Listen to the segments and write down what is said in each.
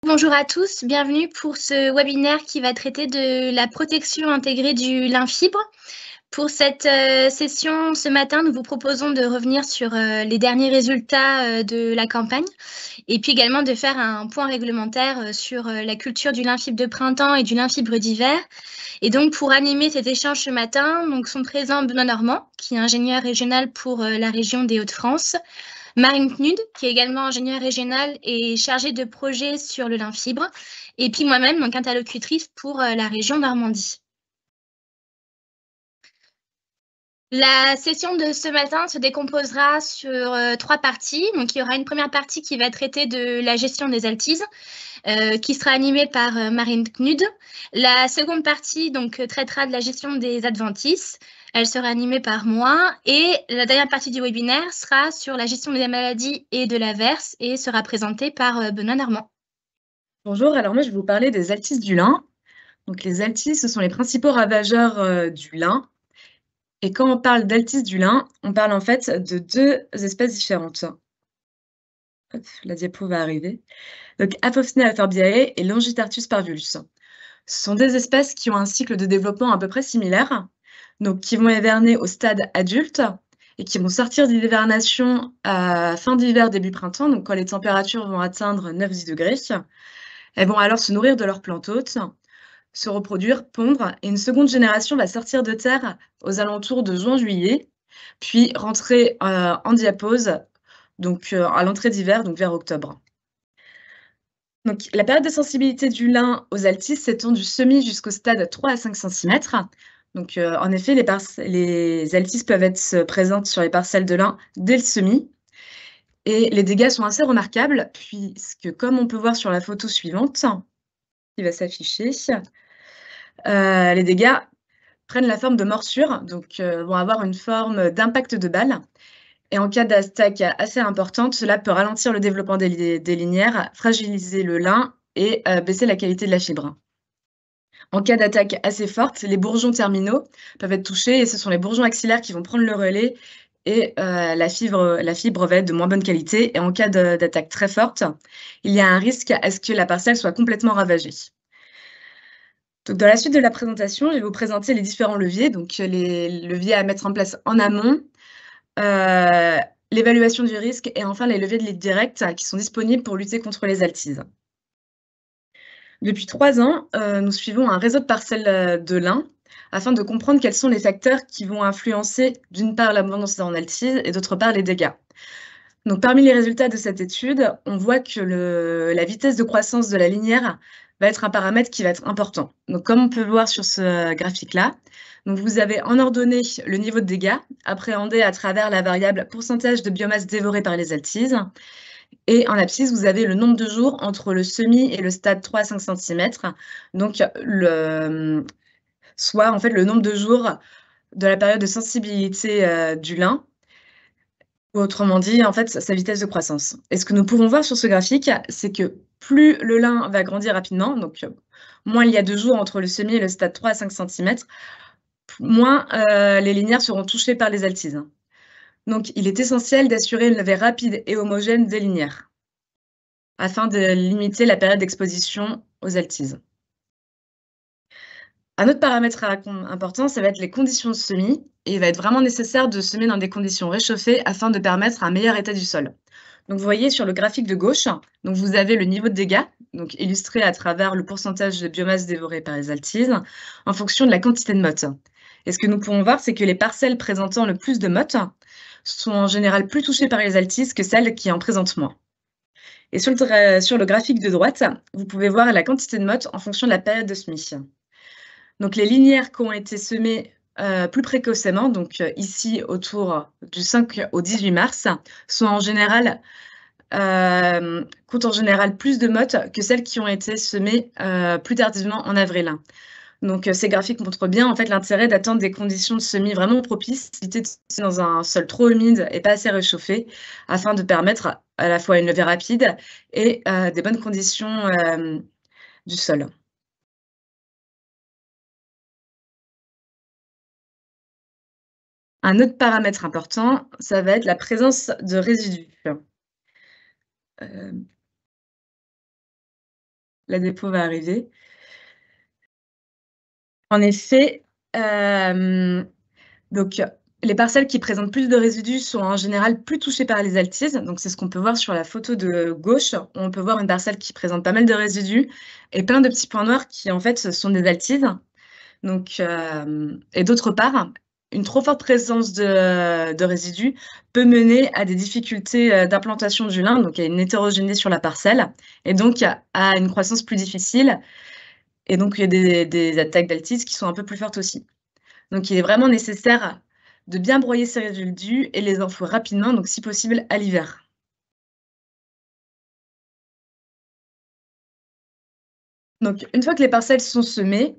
Bonjour à tous, bienvenue pour ce webinaire qui va traiter de la protection intégrée du lin fibre. Pour cette session ce matin, nous vous proposons de revenir sur les derniers résultats de la campagne et puis également de faire un point réglementaire sur la culture du lin fibre de printemps et du lin fibre d'hiver. Et donc, pour animer cet échange ce matin, donc, sont présents Benoît Normand, qui est ingénieur régional pour la région des Hauts-de-France, Marine Knud, qui est également ingénieure régionale et chargée de projet sur le lin fibre, et puis moi-même, donc interlocutrice pour la région Normandie. La session de ce matin se décomposera sur 3 parties. Donc, il y aura une première partie qui va traiter de la gestion des altises, qui sera animée par Marine Knud. La seconde partie donc, traitera de la gestion des adventices. Elle sera animée par moi. Et la dernière partie du webinaire sera sur la gestion des maladies et de l'averse et sera présentée par Benoît Normand. Bonjour, alors moi je vais vous parler des altices du lin. Donc les altices, ce sont les principaux ravageurs du lin. Et quand on parle d'altices du lin, on parle en fait de 2 espèces différentes. Hop, la diapo va arriver. Donc Apophthena aforbiae et Longitartus parvulus. Ce sont des espèces qui ont un cycle de développement à peu près similaire, donc qui vont hiverner au stade adulte et qui vont sortir d'hivernation à fin d'hiver, début printemps, donc quand les températures vont atteindre 9-10 degrés. Elles vont alors se nourrir de leurs plantes hôtes, se reproduire, pondre, et une seconde génération va sortir de terre aux alentours de juin-juillet, puis rentrer en diapause, donc à l'entrée d'hiver, donc vers octobre. Donc, la période de sensibilité du lin aux altices s'étend du semis jusqu'au stade 3 à 5 cm. Donc, en effet, les altices peuvent être présentes sur les parcelles de lin dès le semis. Et les dégâts sont assez remarquables, puisque comme on peut voir sur la photo suivante, qui va s'afficher, les dégâts prennent la forme de morsures, donc vont avoir une forme d'impact de balle. Et en cas d'attaque assez importante, cela peut ralentir le développement des linières, fragiliser le lin et baisser la qualité de la fibre. En cas d'attaque assez forte, les bourgeons terminaux peuvent être touchés et ce sont les bourgeons axillaires qui vont prendre le relais et la fibre va être de moins bonne qualité. Et en cas d'attaque très forte, il y a un risque à ce que la parcelle soit complètement ravagée. Donc, dans la suite de la présentation, je vais vous présenter les différents leviers, donc les leviers à mettre en place en amont, l'évaluation du risque et enfin les leviers de l'aide directe qui sont disponibles pour lutter contre les altises. Depuis 3 ans, nous suivons un réseau de parcelles de lin afin de comprendre quels sont les facteurs qui vont influencer d'une part l'abondance en altise et d'autre part les dégâts. Donc, parmi les résultats de cette étude, on voit que la vitesse de croissance de la linière va être un paramètre qui va être important. Donc, comme on peut voir sur ce graphique-là, donc vous avez en ordonnée le niveau de dégâts, appréhendé à travers la variable pourcentage de biomasse dévorée par les altises. Et en abscisse, vous avez le nombre de jours entre le semis et le stade 3 à 5 cm. Donc, soit en fait le nombre de jours de la période de sensibilité du lin. Autrement dit, en fait, sa vitesse de croissance. Et ce que nous pouvons voir sur ce graphique, c'est que plus le lin va grandir rapidement, donc moins il y a de jours entre le semis et le stade 3 à 5 cm, moins les linières seront touchées par les altises. Donc, il est essentiel d'assurer une levée rapide et homogène des linières afin de limiter la période d'exposition aux altises. Un autre paramètre important, ça va être les conditions de semis. Et il va être vraiment nécessaire de semer dans des conditions réchauffées afin de permettre un meilleur état du sol. Donc, vous voyez sur le graphique de gauche, donc vous avez le niveau de dégâts, donc illustré à travers le pourcentage de biomasse dévorée par les altises, en fonction de la quantité de mottes. Et ce que nous pouvons voir, c'est que les parcelles présentant le plus de mottes sont en général plus touchées par les altises que celles qui en présentent moins. Et sur le graphique de droite, vous pouvez voir la quantité de mottes en fonction de la période de semis. Donc, les linières qui ont été semées plus précocement, donc ici autour du 5 au 18 mars, sont en général, comptent en général plus de mottes que celles qui ont été semées plus tardivement en avril. Donc, ces graphiques montrent bien en fait l'intérêt d'attendre des conditions de semis vraiment propices, d'éviter de semer dans un sol trop humide et pas assez réchauffé, afin de permettre à la fois une levée rapide et des bonnes conditions du sol. Un autre paramètre important, ça va être la présence de résidus. Hem, la dépôt va arriver. En effet, donc les parcelles qui présentent plus de résidus sont en général plus touchées par les altises. Donc c'est ce qu'on peut voir sur la photo de gauche. On peut voir une parcelle qui présente pas mal de résidus et plein de petits points noirs qui, en fait, sont des altises. Donc et d'autre part, une trop forte présence de résidus peut mener à des difficultés, d'implantation du lin, donc à une hétérogénéité sur la parcelle et donc à une croissance plus difficile et donc il y a des attaques d'altise qui sont un peu plus fortes aussi. Donc il est vraiment nécessaire de bien broyer ces résidus et les enfouir rapidement, donc si possible à l'hiver. Donc une fois que les parcelles sont semées,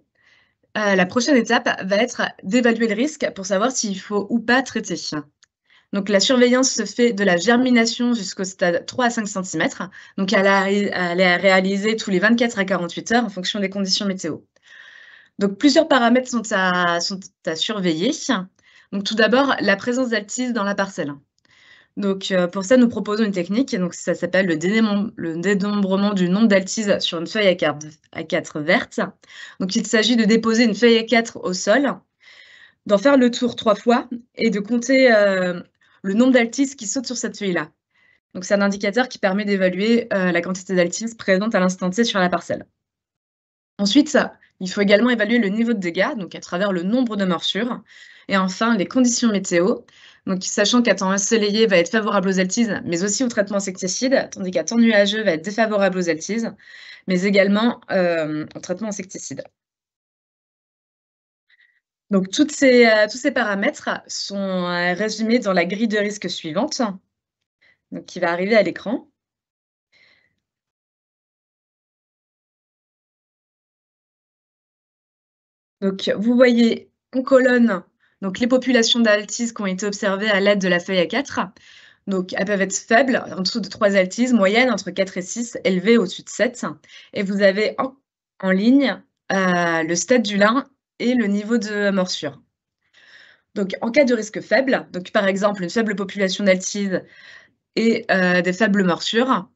la prochaine étape va être d'évaluer le risque pour savoir s'il faut ou pas traiter. Donc la surveillance se fait de la germination jusqu'au stade 3 à 5 centimètres. Donc elle est réalisée tous les 24 à 48 heures en fonction des conditions météo. Donc plusieurs paramètres sont à surveiller. Donc tout d'abord, la présence d'altise dans la parcelle. Donc pour ça, nous proposons une technique, donc ça s'appelle le dénombrement du nombre d'altises sur une feuille A4 verte. Donc il s'agit de déposer une feuille A4 au sol, d'en faire le tour 3 fois et de compter, le nombre d'altises qui sautent sur cette feuille-là. Donc c'est un indicateur qui permet d'évaluer, la quantité d'altises présente à l'instant T sur la parcelle. Ensuite, il faut également évaluer le niveau de dégâts, donc à travers le nombre de morsures et enfin les conditions météo. Donc sachant qu'un temps ensoleillé va être favorable aux altises, mais aussi au traitement insecticide, tandis qu'un temps nuageux va être défavorable aux altises, mais également, au traitement insecticide. Donc tous ces paramètres sont, résumés dans la grille de risque suivante, donc qui va arriver à l'écran. Donc vous voyez en colonne, donc les populations d'altises qui ont été observées à l'aide de la feuille A4. Donc elles peuvent être faibles, en dessous de 3 altises, moyennes entre 4 et 6, élevées au-dessus de 7. Et vous avez en ligne, le stade du lin et le niveau de morsure. Donc en cas de risque faible, donc par exemple une faible population d'altises et des faibles morsures,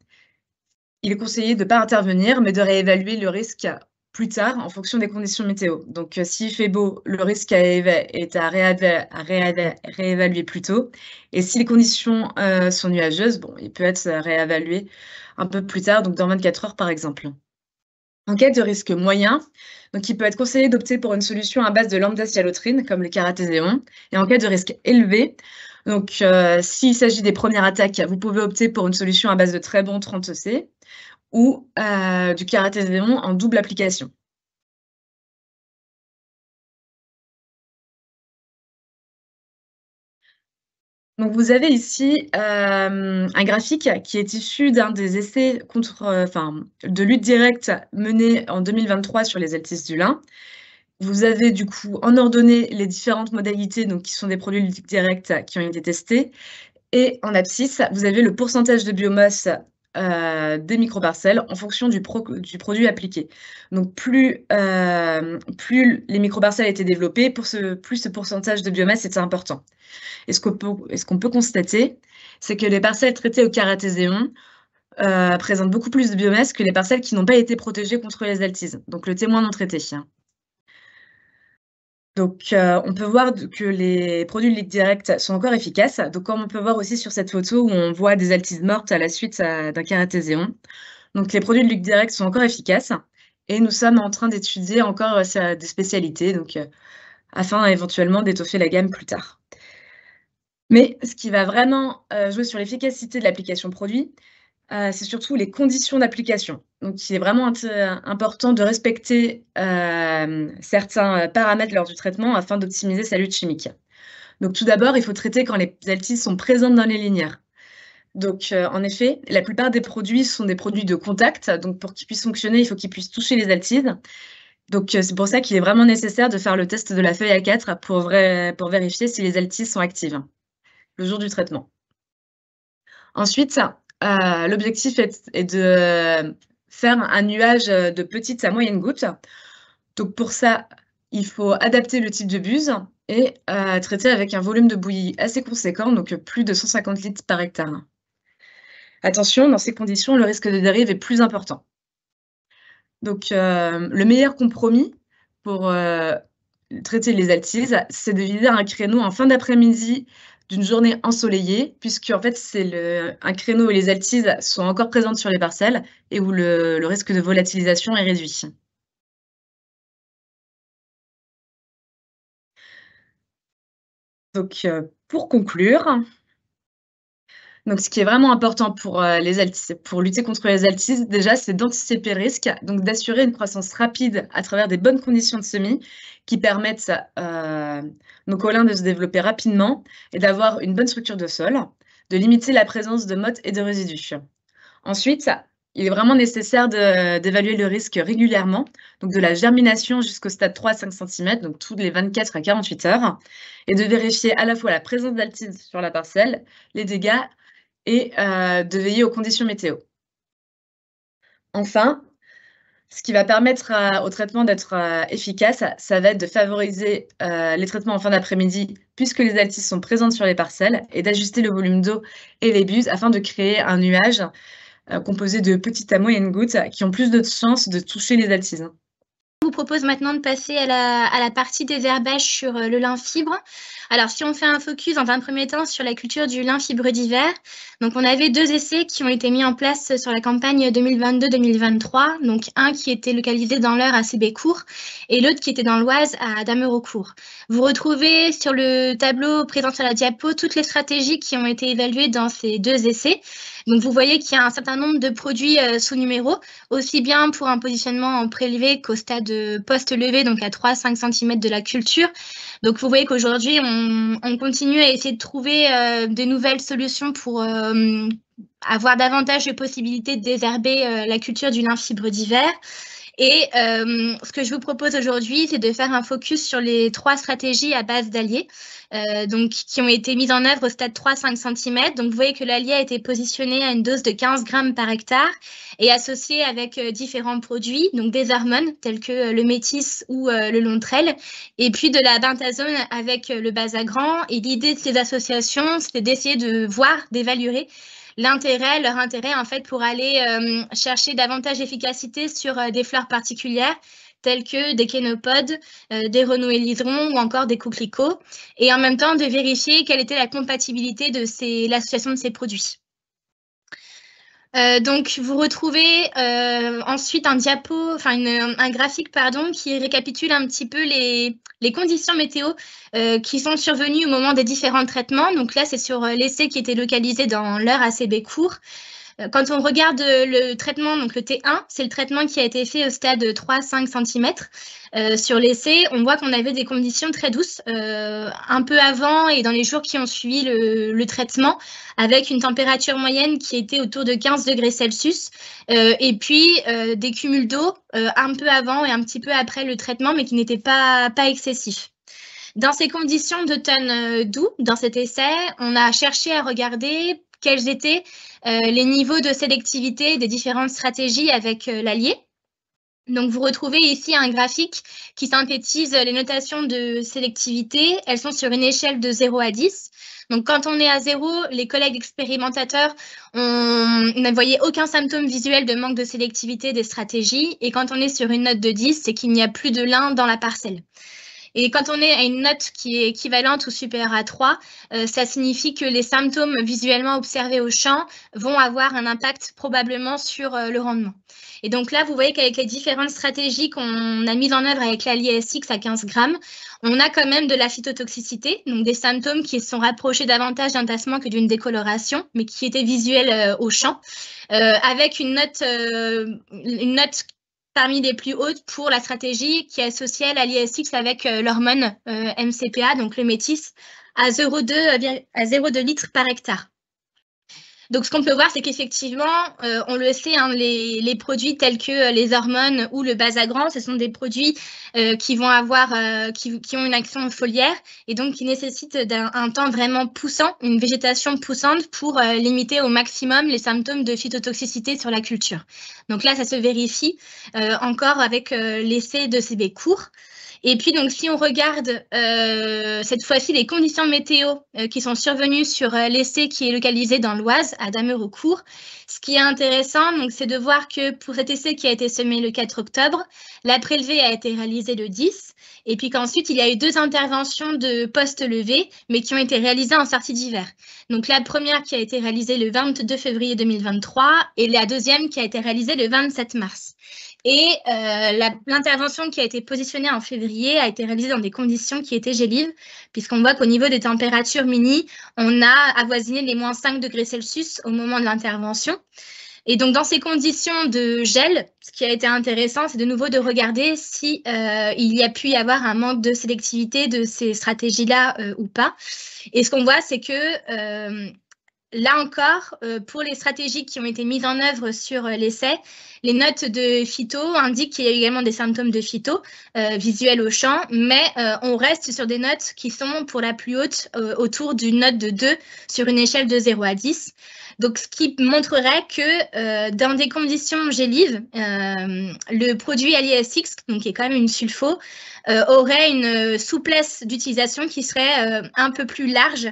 il est conseillé de ne pas intervenir, mais de réévaluer le risque plus tard en fonction des conditions météo. Donc s'il fait beau, le risque est à réévaluer plus tôt et si les conditions, sont nuageuses, bon, il peut être réévalué un peu plus tard, donc dans 24 heures par exemple. En cas de risque moyen, donc il peut être conseillé d'opter pour une solution à base de lambda-cyhalotrine comme le caratéséon et en cas de risque élevé, donc s'il s'agit des premières attaques, vous pouvez opter pour une solution à base de Trebon 30C ou du caratéséon en double application. Donc vous avez ici, un graphique qui est issu d'un des essais de lutte directe menés en 2023 sur les altises du lin. Vous avez du coup en ordonnée les différentes modalités, donc qui sont des produits de lutte directe qui ont été testés et en abscisse, vous avez le pourcentage de biomasse, des microparcelles en fonction du produit appliqué. Donc plus les microparcelles étaient développées, plus ce pourcentage de biomasse était important. Et ce qu'on peut constater, c'est que les parcelles traitées au caratéséon, présentent beaucoup plus de biomasse que les parcelles qui n'ont pas été protégées contre les altises, donc le témoin non traité. Donc, on peut voir que les produits de ligue directe sont encore efficaces. Donc, comme on peut voir aussi sur cette photo où on voit des altises mortes à la suite d'un caratéséon. Donc, les produits de ligue directe sont encore efficaces et nous sommes en train d'étudier encore des spécialités, donc, afin éventuellement d'étoffer la gamme plus tard. Mais ce qui va vraiment jouer sur l'efficacité de l'application produit, c'est surtout les conditions d'application. Donc il est vraiment important de respecter, certains, paramètres lors du traitement afin d'optimiser sa lutte chimique. Donc tout d'abord, il faut traiter quand les altises sont présentes dans les linières. Donc en effet, la plupart des produits sont des produits de contact, donc pour qu'ils puissent fonctionner, il faut qu'ils puissent toucher les altises. Donc c'est pour ça qu'il est vraiment nécessaire de faire le test de la feuille A4 pour vérifier si les altises sont actives, le jour du traitement. Ensuite, l'objectif est de faire un nuage, de petites à moyennes gouttes. Donc pour ça, il faut adapter le type de buse et traité avec un volume de bouillie assez conséquent, donc plus de 150 litres par hectare. Attention, dans ces conditions, le risque de dérive est plus important. Donc le meilleur compromis pour, traiter les altises, c'est de viser un créneau en fin d'après-midi d'une journée ensoleillée, puisqu'en fait, c'est un créneau où les altises sont encore présentes sur les parcelles et où le risque de volatilisation est réduit. Donc pour conclure, donc ce qui est vraiment important pour, pour lutter contre les altises, déjà, c'est d'anticiper le risque, donc d'assurer une croissance rapide à travers des bonnes conditions de semis qui permettent, nos colins de se développer rapidement et d'avoir une bonne structure de sol, de limiter la présence de mottes et de résidus. Ensuite, il est vraiment nécessaire d'évaluer le risque régulièrement, donc de la germination jusqu'au stade 3 à 5 cm, donc tous les 24 à 48 heures, et de vérifier à la fois la présence d'altises sur la parcelle, les dégâts et de veiller aux conditions météo. Enfin, ce qui va permettre au traitement d'être efficace, ça va être de favoriser les traitements en fin d'après-midi puisque les altises sont présentes sur les parcelles et d'ajuster le volume d'eau et les buses afin de créer un nuage composé de petites à moyennes gouttes qui ont plus de chances de toucher les altises. Je vous propose maintenant de passer à la partie désherbage sur le lin fibre. Alors, si on fait un focus dans un premier temps sur la culture du lin fibre d'hiver, donc on avait 2 essais qui ont été mis en place sur la campagne 2022-2023, donc un qui était localisé dans l'Eure à Sébécourt et l'autre qui était dans l'Oise à Dameraucourt. Vous retrouvez sur le tableau présent sur la diapo toutes les stratégies qui ont été évaluées dans ces 2 essais. Donc vous voyez qu'il y a un certain nombre de produits sous numéro, aussi bien pour un positionnement en prélevé qu'au stade post-levé, donc à 3-5 cm de la culture. Donc vous voyez qu'aujourd'hui, on continue à essayer de trouver de nouvelles solutions pour avoir davantage de possibilités de désherber la culture du lin fibre d'hiver. Et ce que je vous propose aujourd'hui, c'est de faire un focus sur les 3 stratégies à base d'alliés, donc qui ont été mises en œuvre au stade 3-5 cm. Donc vous voyez que l'allié a été positionné à une dose de 15 grammes par hectare et associé avec différents produits, donc des hormones tels que le métis ou le lontrel, et puis de la bentazone avec le Basagran. Et l'idée de ces associations, c'était d'essayer de voir, d'évaluer leur intérêt en fait pour aller chercher davantage d'efficacité sur des fleurs particulières telles que des kénopodes, des renouéliserons ou encore des coquelicots, et en même temps de vérifier quelle était la compatibilité de l'association de ces produits. Donc, vous retrouvez ensuite un graphique qui récapitule un petit peu les conditions météo qui sont survenues au moment des différents traitements. Donc là, c'est sur l'essai qui était localisé dans l'Eure à Sébécourt. Quand on regarde le traitement, donc le T1, c'est le traitement qui a été fait au stade 3-5 cm. Sur l'essai, on voit qu'on avait des conditions très douces un peu avant et dans les jours qui ont suivi le traitement, avec une température moyenne qui était autour de 15 degrés Celsius, et puis des cumuls d'eau un peu avant et un petit peu après le traitement, mais qui n'étaient pas excessifs. Dans ces conditions d'automne doux, dans cet essai, on a cherché à regarder quels étaient les niveaux de sélectivité des différentes stratégies avec l'allié. Donc, vous retrouvez ici un graphique qui synthétise les notations de sélectivité. Elles sont sur une échelle de 0 à 10. Donc, quand on est à 0, les collègues expérimentateurs ne voyaient aucun symptôme visuel de manque de sélectivité des stratégies. Et quand on est sur une note de 10, c'est qu'il n'y a plus de lin dans la parcelle. Et quand on est à une note qui est équivalente ou supérieure à 3, ça signifie que les symptômes visuellement observés au champ vont avoir un impact probablement sur le rendement. Et donc là, vous voyez qu'avec les différentes stratégies qu'on a mises en œuvre avec l'allié SX à 15 grammes, on a quand même de la phytotoxicité, donc des symptômes qui se sont rapprochés davantage d'un tassement que d'une décoloration, mais qui étaient visuels au champ, avec une note parmi les plus hautes pour la stratégie qui associait l'allié SX avec l'hormone MCPA, donc le métis, à 0,2 litres par hectare. Donc, ce qu'on peut voir, c'est qu'effectivement, on le sait, hein, les produits tels que les hormones ou le Basagran, ce sont des produits qui vont qui ont une action foliaire et donc qui nécessitent un temps vraiment poussant, une végétation poussante pour limiter au maximum les symptômes de phytotoxicité sur la culture. Donc là, ça se vérifie encore avec l'essai de Sébécourt. Et puis, donc, si on regarde cette fois-ci les conditions météo qui sont survenues sur l'essai qui est localisé dans l'Oise, à Dameraucourt, ce qui est intéressant, donc, c'est de voir que pour cet essai qui a été semé le 4 octobre, la prélevée a été réalisée le 10, et puis qu'ensuite, il y a eu 2 interventions de post-levée, mais qui ont été réalisées en sortie d'hiver. Donc, la première qui a été réalisée le 22 février 2023 et la deuxième qui a été réalisée le 27 mars. Et l'intervention qui a été positionnée en février a été réalisée dans des conditions qui étaient gélives, puisqu'on voit qu'au niveau des températures mini, on a avoisiné les moins 5 degrés Celsius au moment de l'intervention. Et donc, dans ces conditions de gel, ce qui a été intéressant, c'est de nouveau de regarder si il y a pu y avoir un manque de sélectivité de ces stratégies-là ou pas. Et ce qu'on voit, c'est que là encore, pour les stratégies qui ont été mises en œuvre sur l'essai, les notes de phyto indiquent qu'il y a également des symptômes de phyto visuels au champ, mais on reste sur des notes qui sont pour la plus haute autour d'une note de 2 sur une échelle de 0 à 10. Donc, ce qui montrerait que dans des conditions gélives, le produit AliSX, donc qui est quand même une sulfo, aurait une souplesse d'utilisation qui serait un peu plus large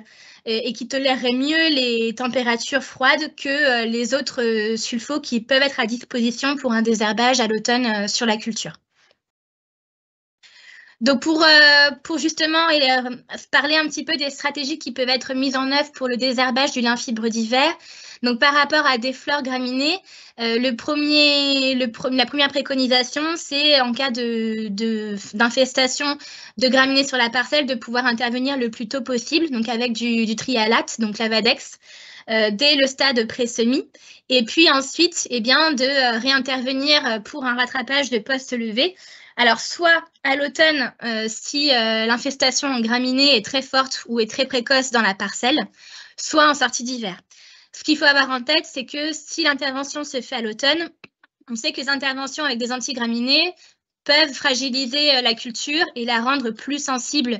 et qui tolérerait mieux les températures froides que les autres sulfos qui peuvent être à disposition pour un désherbage à l'automne sur la culture. Donc, pour justement parler un petit peu des stratégies qui peuvent être mises en œuvre pour le désherbage du lin fibre d'hiver, donc par rapport à des fleurs graminées, la première préconisation, c'est en cas d'infestation de graminées sur la parcelle, de pouvoir intervenir le plus tôt possible, donc avec du trialate, donc l'Avadex, dès le stade pré-semis. Et puis ensuite, eh bien, de réintervenir pour un rattrapage de post-levée. Alors, soit à l'automne, si l'infestation en graminées est très forte ou est très précoce dans la parcelle, soit en sortie d'hiver. Ce qu'il faut avoir en tête, c'est que si l'intervention se fait à l'automne, on sait que les interventions avec des antigraminées peuvent fragiliser la culture et la rendre plus sensible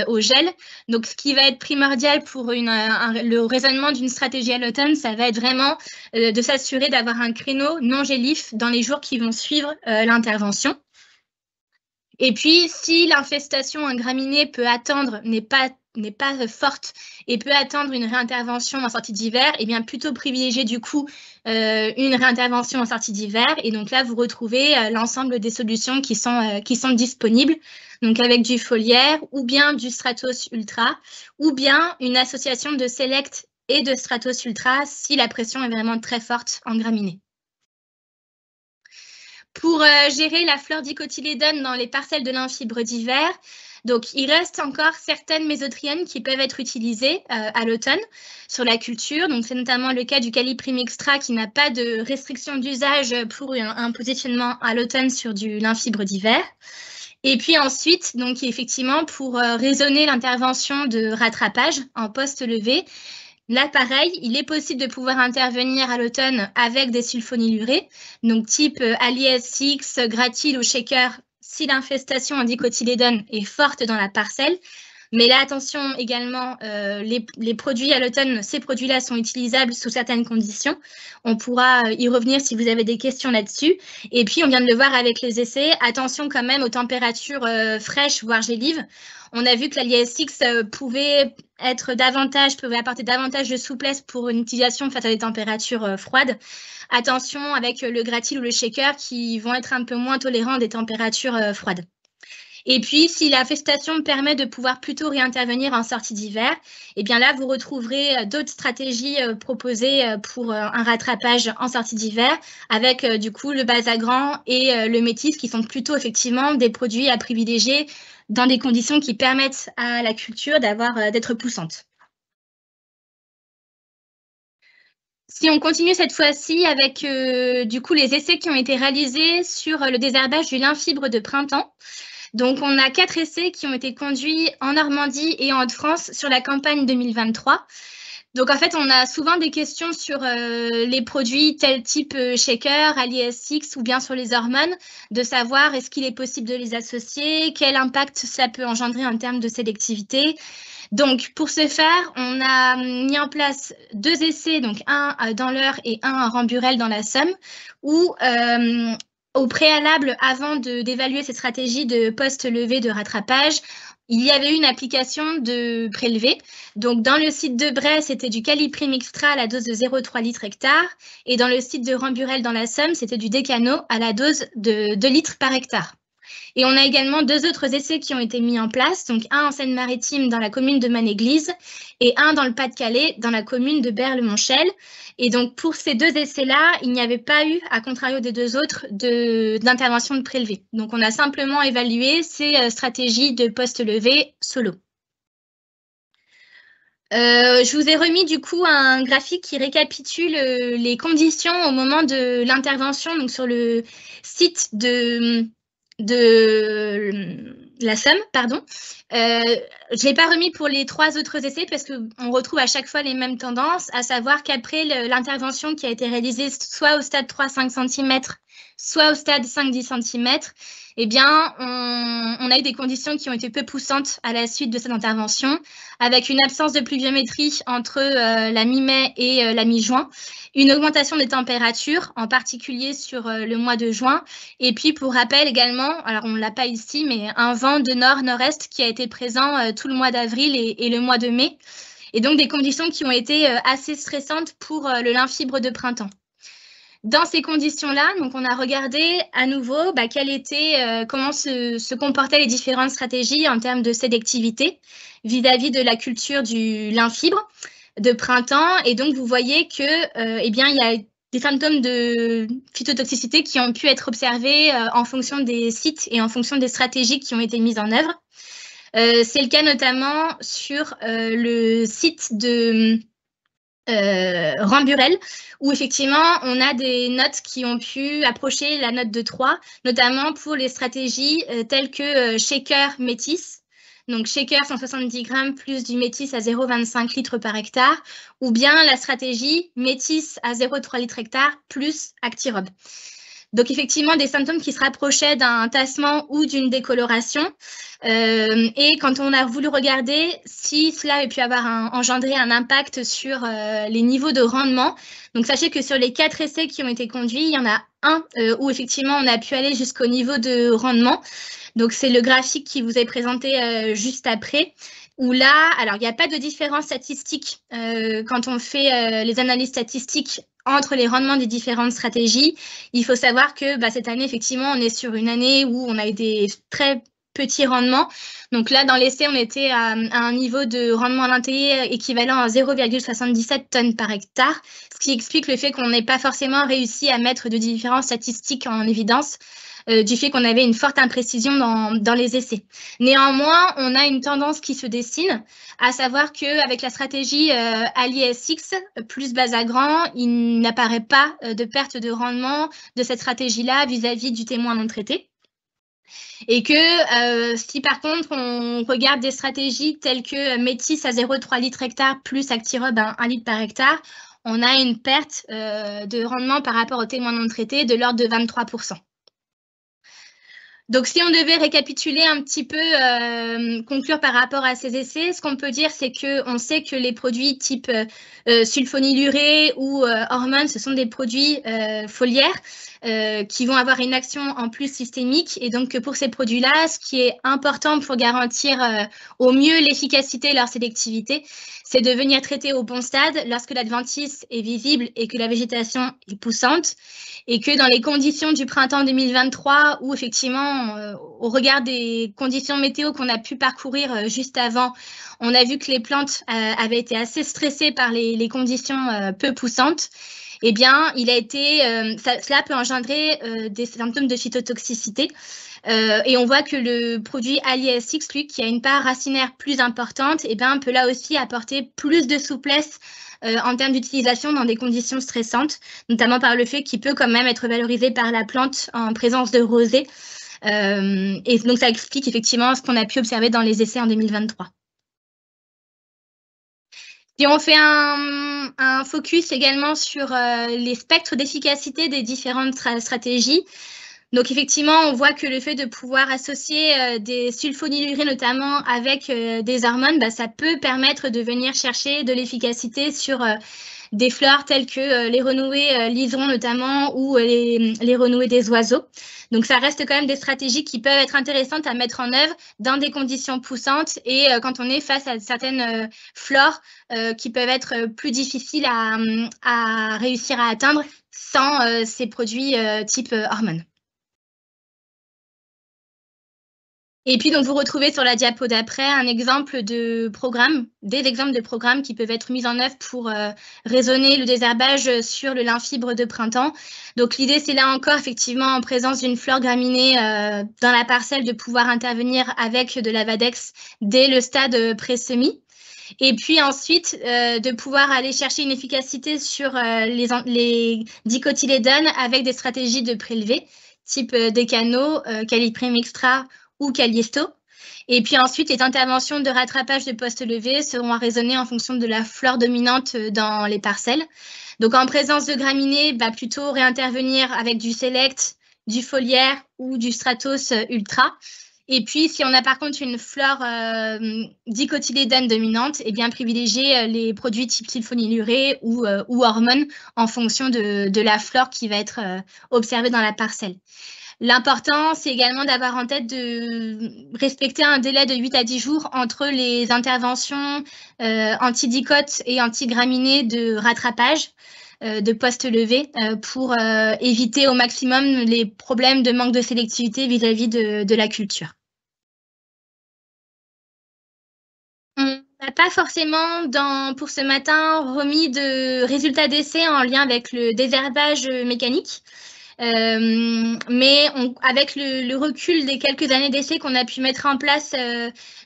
au gel. Donc, ce qui va être primordial pour le raisonnement d'une stratégie à l'automne, ça va être vraiment de s'assurer d'avoir un créneau non gélif dans les jours qui vont suivre l'intervention. Et puis, si l'infestation en graminées peut attendre, n'est pas forte et peut attendre une réintervention en sortie d'hiver, eh bien plutôt privilégier du coup une réintervention en sortie d'hiver. Et donc là, vous retrouvez l'ensemble des solutions qui sont disponibles, donc avec du foliaire ou bien du Stratos Ultra ou bien une association de Select et de Stratos Ultra si la pression est vraiment très forte en graminées. Pour gérer la fleur dicotylédone dans les parcelles de lin fibre d'hiver, donc il reste encore certaines mésotriènes qui peuvent être utilisées à l'automne sur la culture. Donc c'est notamment le cas du Caliprime Extra qui n'a pas de restriction d'usage pour un positionnement à l'automne sur du lin fibre d'hiver. Et puis ensuite, donc effectivement, pour raisonner l'intervention de rattrapage en post-levée, là, pareil, il est possible de pouvoir intervenir à l'automne avec des sulfonylurées, donc type AliSX, Gratil ou Shaker, si l'infestation en dicotylédone est forte dans la parcelle. Mais là, attention également, les produits à l'automne, ces produits-là sont utilisables sous certaines conditions. On pourra y revenir si vous avez des questions là-dessus. Et puis, on vient de le voir avec les essais, attention quand même aux températures fraîches, voire gélives. On a vu que l'AliSX pouvait apporter davantage de souplesse pour une utilisation face à des températures froides. Attention avec le Gratil ou le Shaker qui vont être un peu moins tolérants des températures froides. Et puis, si l'infestation permet de pouvoir plutôt réintervenir en sortie d'hiver, eh bien là, vous retrouverez d'autres stratégies proposées pour un rattrapage en sortie d'hiver avec du coup le Basagran et le Métis qui sont plutôt effectivement des produits à privilégier dans des conditions qui permettent à la culture d'être poussante. Si on continue cette fois-ci avec du coup les essais qui ont été réalisés sur le désherbage du lin fibre de printemps. Donc, on a 4 essais qui ont été conduits en Normandie et en Hauts-de-France sur la campagne 2023. Donc, en fait, on a souvent des questions sur les produits tel type Shaker, AliSX ou bien sur les hormones, de savoir est-ce qu'il est possible de les associer, quel impact ça peut engendrer en termes de sélectivité. Donc, pour ce faire, on a mis en place 2 essais, donc un dans l'Eure et un à Ramburel dans la Somme, où au préalable, avant d'évaluer ces stratégies de post-levée de rattrapage, il y avait une application de prélevé. Donc, dans le site de Bray, c'était du Caliprime Extra à la dose de 0,3 litres hectare. Et dans le site de Ramburel dans la Somme, c'était du Decano à la dose de 2 litres par hectare. Et on a également 2 autres essais qui ont été mis en place, donc un en Seine-Maritime dans la commune de Manéglise et un dans le Pas-de-Calais dans la commune de Berle-Monchel. Et donc pour ces 2 essais-là, il n'y avait pas eu, à contrario des 2 autres, d'intervention de prélevé. Donc on a simplement évalué ces stratégies de post-levée solo. Je vous ai remis du coup un graphique qui récapitule les conditions au moment de l'intervention, donc sur le site de la Somme, pardon. Je ne l'ai pas remis pour les 3 autres essais parce qu'on retrouve à chaque fois les mêmes tendances, à savoir qu'après l'intervention qui a été réalisée soit au stade 3-5 cm, soit au stade 5-10 cm, eh bien, on a eu des conditions qui ont été peu poussantes à la suite de cette intervention, avec une absence de pluviométrie entre la mi-mai et la mi-juin, une augmentation des températures, en particulier sur le mois de juin, et puis pour rappel également, alors on ne l'a pas ici, mais un vent de nord-nord-est qui a été présent tout le mois d'avril et le mois de mai, et donc des conditions qui ont été assez stressantes pour le lin-fibre de printemps. Dans ces conditions-là, donc on a regardé à nouveau comment se comportaient les différentes stratégies en termes de sélectivité vis-à-vis de la culture du lin-fibre de printemps. Et donc, vous voyez que, il y a des symptômes de phytotoxicité qui ont pu être observés en fonction des sites et en fonction des stratégies qui ont été mises en œuvre. C'est le cas notamment sur le site de Ramburel, où effectivement on a des notes qui ont pu approcher la note de 3, notamment pour les stratégies telles que shaker métis, donc shaker 170 grammes plus du métis à 0,25 litres par hectare, ou bien la stratégie métis à 0,3 litres hectare plus Actirob. Donc effectivement, des symptômes qui se rapprochaient d'un tassement ou d'une décoloration. Et quand on a voulu regarder si cela avait pu engendré un impact sur les niveaux de rendement, donc sachez que sur les 4 essais qui ont été conduits, il y en a un où effectivement on a pu aller jusqu'au niveau de rendement. Donc c'est le graphique qui vous est présenté juste après, où là, alors il n'y a pas de différence statistique quand on fait les analyses statistiques entre les rendements des différentes stratégies. Il faut savoir que cette année, effectivement, on est sur une année où on a eu des très petits rendements. Donc là, dans l'essai, on était à un niveau de rendement à l'intérieur équivalent à 0,77 tonnes par hectare, ce qui explique le fait qu'on n'ait pas forcément réussi à mettre de différences statistiques en évidence, du fait qu'on avait une forte imprécision dans les essais. Néanmoins, on a une tendance qui se dessine, à savoir qu'avec la stratégie AliSX plus Basagrand, il n'apparaît pas de perte de rendement de cette stratégie-là vis-à-vis du témoin non traité. Et que si par contre on regarde des stratégies telles que métis à 0,3 litres hectare plus Actirob à 1 litre par hectare, on a une perte de rendement par rapport au témoin non traité de l'ordre de 23%. Donc, si on devait récapituler un petit peu, conclure par rapport à ces essais, ce qu'on peut dire, c'est qu'on sait que les produits type sulfonylurée ou hormones, ce sont des produits foliaires qui vont avoir une action en plus systémique. Et donc, pour ces produits-là, ce qui est important pour garantir au mieux l'efficacité et leur sélectivité, c'est de venir traiter au bon stade lorsque l'adventice est visible et que la végétation est poussante. Et que dans les conditions du printemps 2023, où effectivement, au regard des conditions météo qu'on a pu parcourir juste avant, on a vu que les plantes avaient été assez stressées par les conditions peu poussantes, eh bien, cela peut engendrer des symptômes de phytotoxicité. Et on voit que le produit AliSX, lui, qui a une part racinaire plus importante, eh bien, peut là aussi apporter plus de souplesse en termes d'utilisation dans des conditions stressantes, notamment par le fait qu'il peut quand même être valorisé par la plante en présence de rosée. Et donc, ça explique effectivement ce qu'on a pu observer dans les essais en 2023. Si on fait un focus également sur les spectres d'efficacité des différentes stratégies, donc effectivement, on voit que le fait de pouvoir associer des sulfonylurées notamment avec des hormones, ça peut permettre de venir chercher de l'efficacité sur des fleurs telles que les renouées liserons notamment ou les renouées des oiseaux. Donc, ça reste quand même des stratégies qui peuvent être intéressantes à mettre en œuvre dans des conditions poussantes et quand on est face à certaines flores qui peuvent être plus difficiles à réussir à atteindre sans ces produits type hormones. Et puis, donc, vous retrouvez sur la diapo d'après un exemple de programme, des exemples de programmes qui peuvent être mis en œuvre pour raisonner le désherbage sur le lin fibre de printemps. Donc, l'idée, c'est là encore, effectivement, en présence d'une fleur graminée dans la parcelle, de pouvoir intervenir avec de la Vadex dès le stade pré-semis. Et puis ensuite, de pouvoir aller chercher une efficacité sur les dicotylédones avec des stratégies de prélevé, type Decano, Caliprime Extra ou Callisto. Et puis ensuite, les interventions de rattrapage de post-levé seront à raisonner en fonction de la fleur dominante dans les parcelles. Donc en présence de graminées, plutôt réintervenir avec du Select, du Foliaire ou du Stratos Ultra. Et puis, si on a par contre une fleur dicotylédone dominante, eh bien privilégier les produits type sulfonylurée ou hormones en fonction de la flore qui va être observée dans la parcelle. L'important, c'est également d'avoir en tête de respecter un délai de 8 à 10 jours entre les interventions antidicotes et antigraminées de rattrapage de post-levé pour éviter au maximum les problèmes de manque de sélectivité vis-à-vis de la culture. On n'a pas forcément, pour ce matin, remis de résultats d'essai en lien avec le désherbage mécanique. Mais avec le recul des quelques années d'essai qu'on a pu mettre en place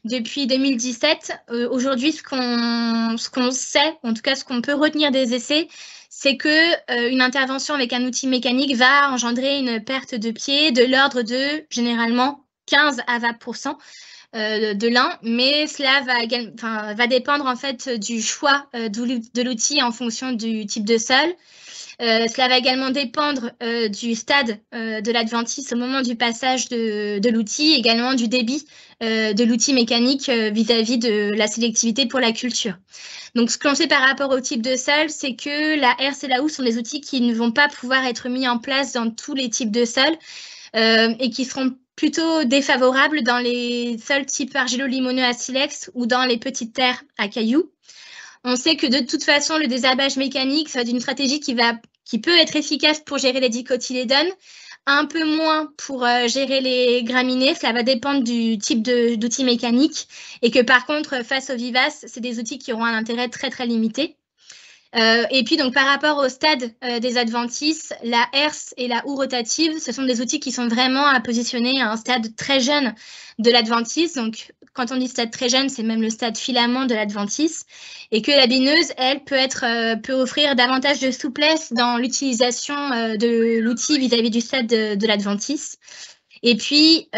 depuis 2017, aujourd'hui, ce qu'on sait, en tout cas ce qu'on peut retenir des essais, c'est que une intervention avec un outil mécanique va engendrer une perte de pied de l'ordre de généralement 15 à 20% de lin, mais cela va dépendre en fait du choix de l'outil en fonction du type de sol. Cela va également dépendre du stade de l'adventice au moment du passage de l'outil, également du débit de l'outil mécanique vis-à-vis de la sélectivité pour la culture. Donc, ce que l'on sait par rapport au type de sol, c'est que la herse et la houe sont des outils qui ne vont pas pouvoir être mis en place dans tous les types de sols et qui seront plutôt défavorables dans les sols type argilo-limoneux à silex ou dans les petites terres à cailloux. On sait que de toute façon, le désherbage mécanique, ça va être une stratégie qui peut être efficace pour gérer les dicotylédones, un peu moins pour gérer les graminées. Cela va dépendre du type d'outil mécanique et que par contre, face aux vivaces, c'est des outils qui auront un intérêt très, très limité. Et puis, donc, par rapport au stade des adventices, la herse et la houe rotative, ce sont des outils qui sont vraiment à positionner à un stade très jeune de l'adventice. Donc, quand on dit stade très jeune, c'est même le stade filament de l'adventice. Et que la bineuse, elle, peut offrir davantage de souplesse dans l'utilisation de l'outil vis-à-vis du stade de l'adventice. Et puis,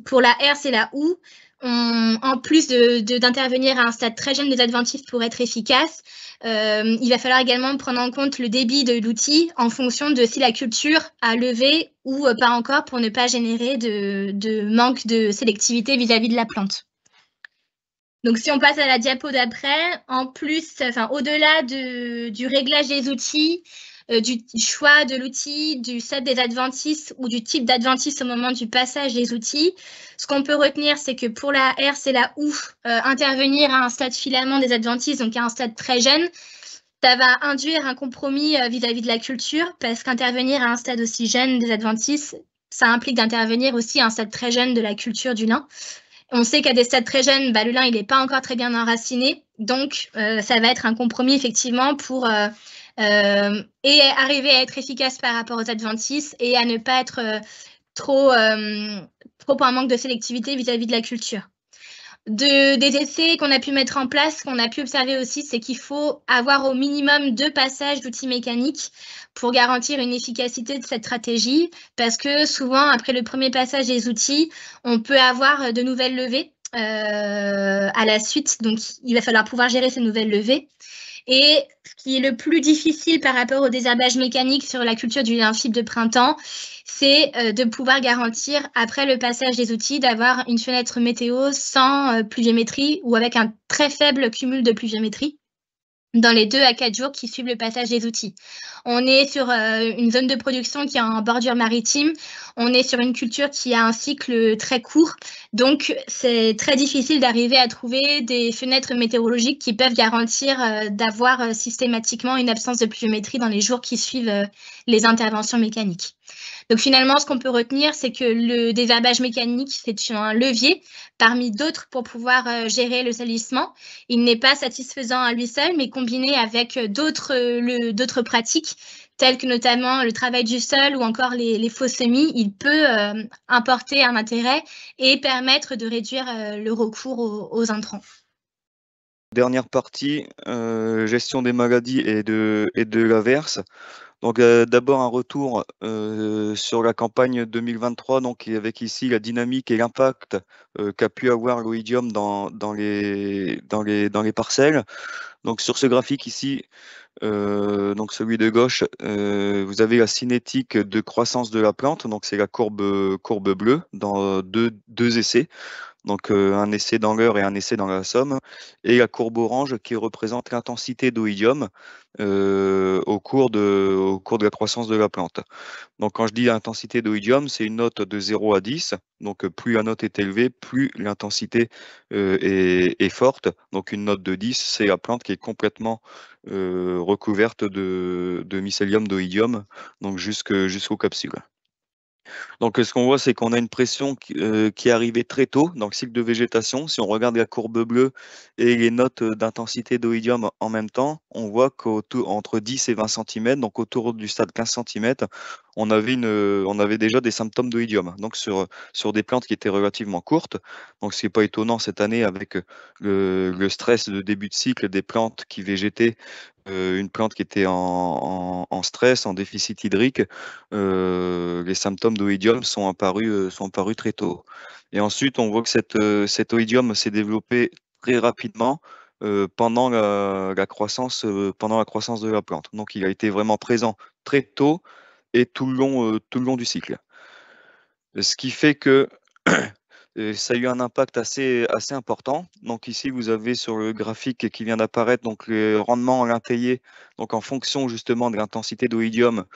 pour la herse et la houe, en plus d'intervenir à un stade très jeune des adventices pour être efficace, il va falloir également prendre en compte le débit de l'outil en fonction de si la culture a levé ou pas encore pour ne pas générer de manque de sélectivité vis-à-vis de la plante. Donc, si on passe à la diapo d'après, en plus, au-delà du réglage des outils, du choix de l'outil, du set des adventices ou du type d'adventice au moment du passage des outils, ce qu'on peut retenir, c'est que pour la herse et la houe, intervenir à un stade filament des adventices, donc à un stade très jeune, ça va induire un compromis vis-à-vis de la culture, parce qu'intervenir à un stade aussi jeune des adventices, ça implique d'intervenir aussi à un stade très jeune de la culture du lin. On sait qu'à des stades très jeunes, le lin, il n'est pas encore très bien enraciné, donc ça va être un compromis effectivement pour et arriver à être efficace par rapport aux adventices et à ne pas être trop en manque de sélectivité vis-à-vis de la culture. Des essais qu'on a pu mettre en place, qu'on a pu observer aussi, c'est qu'il faut avoir au minimum 2 passages d'outils mécaniques pour garantir une efficacité de cette stratégie, parce que souvent, après le premier passage des outils, on peut avoir de nouvelles levées à la suite, donc il va falloir pouvoir gérer ces nouvelles levées. Et ce qui est le plus difficile par rapport au désherbage mécanique sur la culture du lin fibre de printemps, c'est de pouvoir garantir, après le passage des outils, d'avoir une fenêtre météo sans pluviométrie ou avec un très faible cumul de pluviométrie. dans les 2 à 4 jours qui suivent le passage des outils. On est sur une zone de production qui est en bordure maritime. On est sur une culture qui a un cycle très court. Donc, c'est très difficile d'arriver à trouver des fenêtres météorologiques qui peuvent garantir d'avoir systématiquement une absence de pluviométrie dans les jours qui suivent les interventions mécaniques. Donc finalement, ce qu'on peut retenir, c'est que le désherbage mécanique, c'est un levier parmi d'autres pour pouvoir gérer le salissement. Il n'est pas satisfaisant à lui seul, mais combiné avec d'autres pratiques, telles que notamment le travail du sol ou encore les faux semis, il peut importer un intérêt et permettre de réduire le recours aux intrants. Dernière partie, gestion des maladies et de l'averse. Donc d'abord un retour sur la campagne 2023, donc avec ici la dynamique et l'impact qu'a pu avoir l'oïdium dans les parcelles. Donc sur ce graphique ici, donc celui de gauche, vous avez la cinétique de croissance de la plante, donc c'est la courbe bleue dans deux essais. Donc un essai dans l'heure et un essai dans la somme, et la courbe orange qui représente l'intensité d'oïdium au cours de la croissance de la plante. Donc quand je dis intensité d'oïdium, c'est une note de 0 à 10. Donc plus la note est élevée, plus l'intensité est forte. Donc une note de 10, c'est la plante qui est complètement recouverte de mycélium d'oïdium, donc jusqu'aux capsules. Donc, ce qu'on voit, c'est qu'on a une pression qui est arrivée très tôt dans le cycle de végétation. Si on regarde la courbe bleue et les notes d'intensité d'oïdium en même temps, on voit qu'entre 10 et 20 cm, donc autour du stade 15 cm, on avait déjà des symptômes d'oïdium, donc sur des plantes qui étaient relativement courtes. Donc, ce qui n'est pas étonnant cette année avec le stress de début de cycle des plantes qui végétaient, une plante qui était en stress, en déficit hydrique, les symptômes d'oïdium sont apparus très tôt. Et ensuite, on voit que cet oïdium s'est développé très rapidement pendant la croissance de la plante. Donc, il a été vraiment présent très tôt et tout le long du cycle. Ce qui fait que ça a eu un impact assez important. Donc ici, vous avez sur le graphique qui vient d'apparaître donc le rendement en linteillé, donc en fonction justement de l'intensité d'oïdium.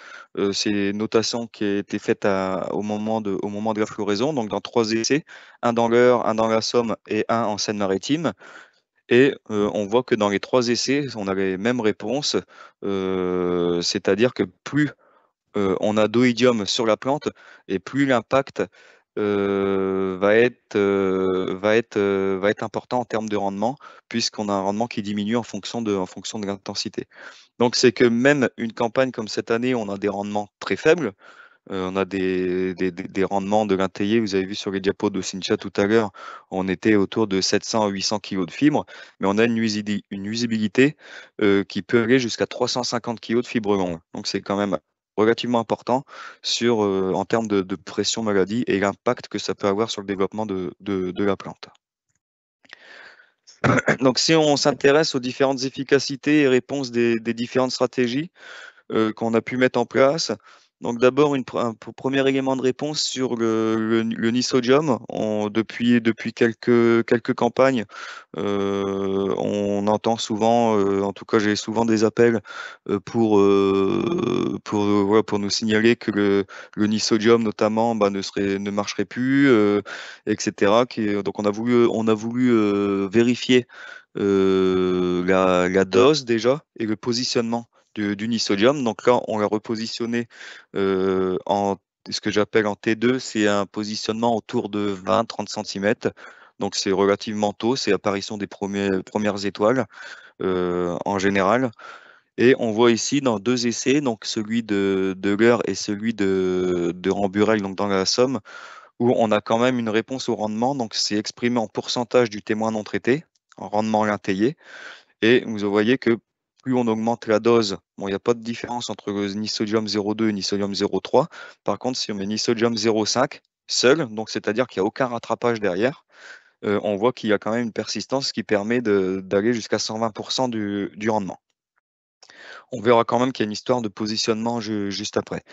C'est une notation qui a été faite au moment de la floraison, donc dans 3 essais, un dans l'Eure, un dans la Somme et un en Seine-Maritime. Et on voit que dans les 3 essais, on a les mêmes réponses, c'est-à-dire que plus on a d'oïdium sur la plante et plus l'impact va être important en termes de rendement, puisqu'on a un rendement qui diminue en fonction de l'intensité. Donc c'est que même une campagne comme cette année, on a des rendements très faibles. On a des rendements de l'intellé, vous avez vu sur les diapos de Cynthia tout à l'heure, on était autour de 700 à 800 kg de fibres, mais on a une usabilité qui peut aller jusqu'à 350 kg de fibres longues. Donc c'est quand même relativement important en termes de pression maladie et l'impact que ça peut avoir sur le développement de la plante. Donc si on s'intéresse aux différentes efficacités et réponses des différentes stratégies qu'on a pu mettre en place. Donc d'abord, un premier élément de réponse sur le nisodium. Depuis quelques campagnes, on entend souvent, en tout cas j'ai souvent des appels pour nous signaler que le nisodium notamment ne marcherait plus, etc. Donc on a voulu vérifier la dose déjà et le positionnement du nisodium. Donc là, on l'a repositionné en ce que j'appelle en T2, c'est un positionnement autour de 20-30 cm. Donc c'est relativement tôt, c'est l'apparition des premières étoiles en général. Et on voit ici dans 2 essais, donc celui de l'Eure et celui de Ramburel, donc dans la Somme, où on a quand même une réponse au rendement. Donc c'est exprimé en pourcentage du témoin non traité, en rendement linteillé. Et vous voyez que plus on augmente la dose, bon, il n'y a pas de différence entre le nisodium 0,2 et nisodium 0,3. Par contre, si on met nisodium 0,5 seul, donc c'est-à-dire qu'il n'y a aucun rattrapage derrière, on voit qu'il y a quand même une persistance qui permet d'aller jusqu'à 120% du rendement. On verra quand même qu'il y a une histoire de positionnement juste après.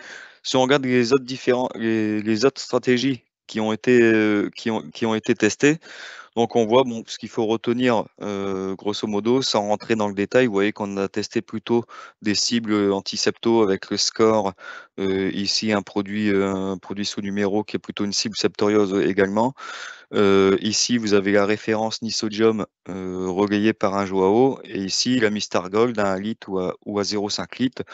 Si on regarde les autres stratégies qui ont été testées, Donc on voit, bon, ce qu'il faut retenir, grosso modo, sans rentrer dans le détail, vous voyez qu'on a testé plutôt des cibles antisepto avec le score. Ici, un produit sous numéro qui est plutôt une cible septoriose également. Ici, vous avez la référence Nisodium relayée par un Joao, et ici, la Mistar Gold à 1 litre ou à 0,5 litres.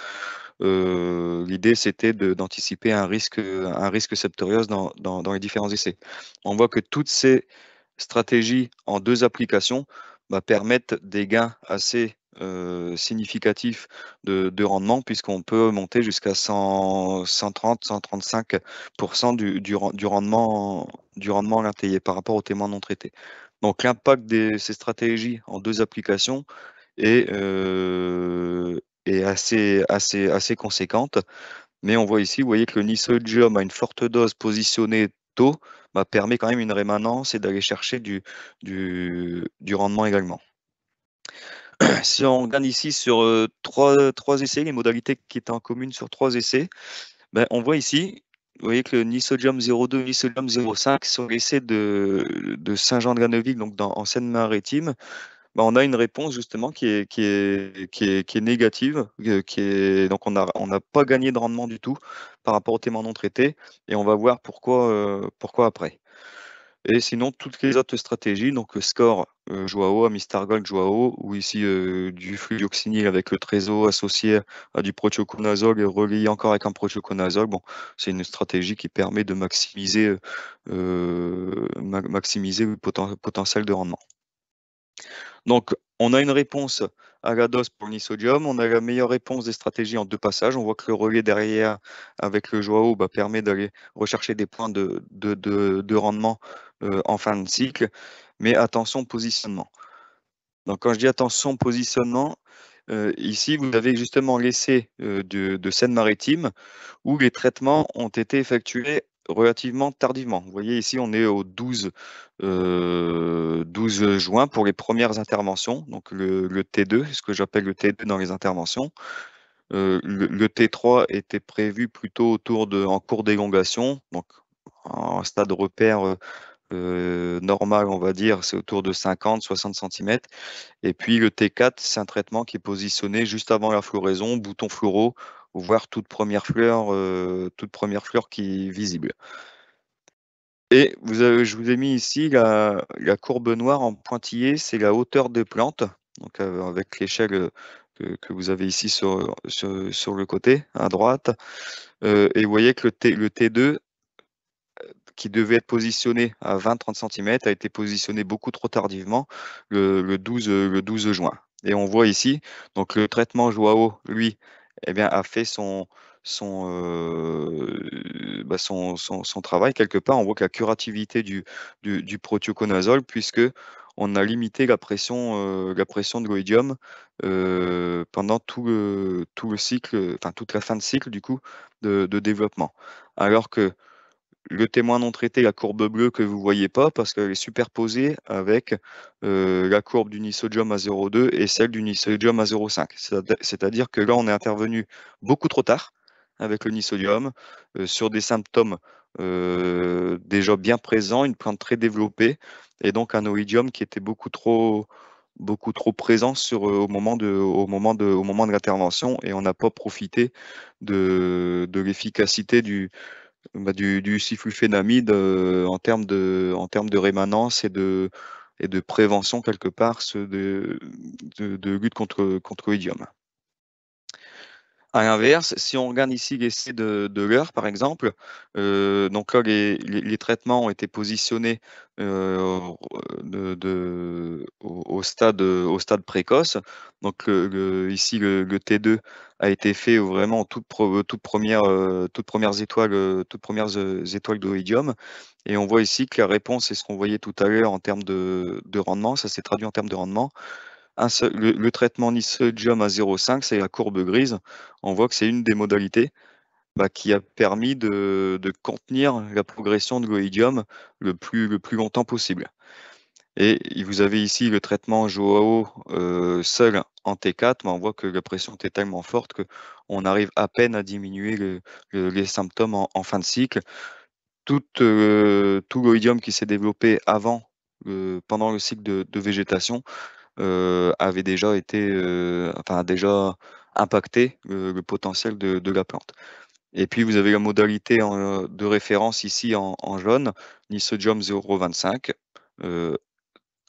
L'idée, c'était d'anticiper un risque septoriose dans les différents essais. On voit que toutes ces stratégies en 2 applications permettent des gains assez significatifs de rendement, puisqu'on peut monter jusqu'à 130-135% du rendement intéillé par rapport aux témoins non traités. Donc l'impact de ces stratégies en 2 applications est assez conséquente. Mais on voit ici, vous voyez que le Nisodium à une forte dose positionnée tôt permet quand même une rémanence et d'aller chercher du rendement également. Si on regarde ici sur trois essais, les modalités qui étaient en commune sur 3 essais, on voit ici, vous voyez que le Nisodium 0,2, Nisodium 0,5 sur l'essai de Saint-Jean-de-la-Neuville, donc en Seine-Maritime, on a une réponse justement qui est négative, donc on n'a pas gagné de rendement du tout par rapport aux témoins non traités, et on va voir pourquoi après. Et sinon, toutes les autres stratégies, donc le score Joao, Amistar Gold Joao, ou ici du fluoxinil avec le Trésor associé à du prothioconazole et relié encore avec un prothioconazole, c'est une stratégie qui permet de maximiser le potentiel de rendement. Donc, on a une réponse à la dose pour le Nisodium, on a la meilleure réponse des stratégies en 2 passages. On voit que le relais derrière avec le Joao permet d'aller rechercher des points de rendement en fin de cycle, mais attention positionnement. Donc quand je dis attention positionnement, ici vous avez justement l'essai de Seine-Maritime où les traitements ont été effectués relativement tardivement. Vous voyez ici, on est au 12 juin pour les premières interventions, donc le T2, ce que j'appelle le T2 dans les interventions. Le T3 était prévu plutôt en cours d'élongation, donc en stade repère normal, on va dire, c'est autour de 50-60 cm. Et puis le T4, c'est un traitement qui est positionné juste avant la floraison, bouton fluoro, voire toute première fleur qui est visible. Et je vous ai mis ici la courbe noire en pointillé, c'est la hauteur des plantes, donc avec l'échelle que vous avez ici sur le côté à droite. Et vous voyez que le T2, qui devait être positionné à 20-30 cm, a été positionné beaucoup trop tardivement le 12 juin. Et on voit ici, donc le traitement Joao, lui, a fait son travail quelque part. On voit que la curativité du prothioconazole, puisque on a limité la pression de l'oïdium pendant tout le cycle, enfin toute la fin de cycle du coup de développement. Alors que le témoin non traité, la courbe bleue que vous ne voyez pas parce qu'elle est superposée avec la courbe du Nisodium à 0,2 et celle du Nisodium à 0,5. C'est-à-dire que là, on est intervenu beaucoup trop tard avec le Nisodium sur des symptômes déjà bien présents, une plante très développée et donc un oïdium qui était beaucoup trop présent au moment de l'intervention, et on n'a pas profité de l'efficacité du cyclophénamide en termes de rémanence et de prévention quelque part de lutte contre l'oïdium. À l'inverse, si on regarde ici l'essai de l'heure, par exemple, donc là, les traitements ont été positionnés au stade précoce. Donc ici, le T2 a été fait vraiment toutes premières étoiles d'oïdium. Et on voit ici que la réponse, c'est ce qu'on voyait tout à l'heure en termes de rendement. Ça s'est traduit en termes de rendement. Le traitement Nisodium à 0,5, c'est la courbe grise. On voit que c'est une des modalités qui a permis de contenir la progression de l'oïdium le plus longtemps possible. Et vous avez ici le traitement Joao seul en T4, mais on voit que la pression était tellement forte qu'on arrive à peine à diminuer les symptômes en fin de cycle. Tout l'oïdium qui s'est développé avant pendant le cycle de végétation avait déjà été, a déjà impacté le potentiel de la plante. Et puis vous avez la modalité de référence ici en jaune, Nysodium 0,25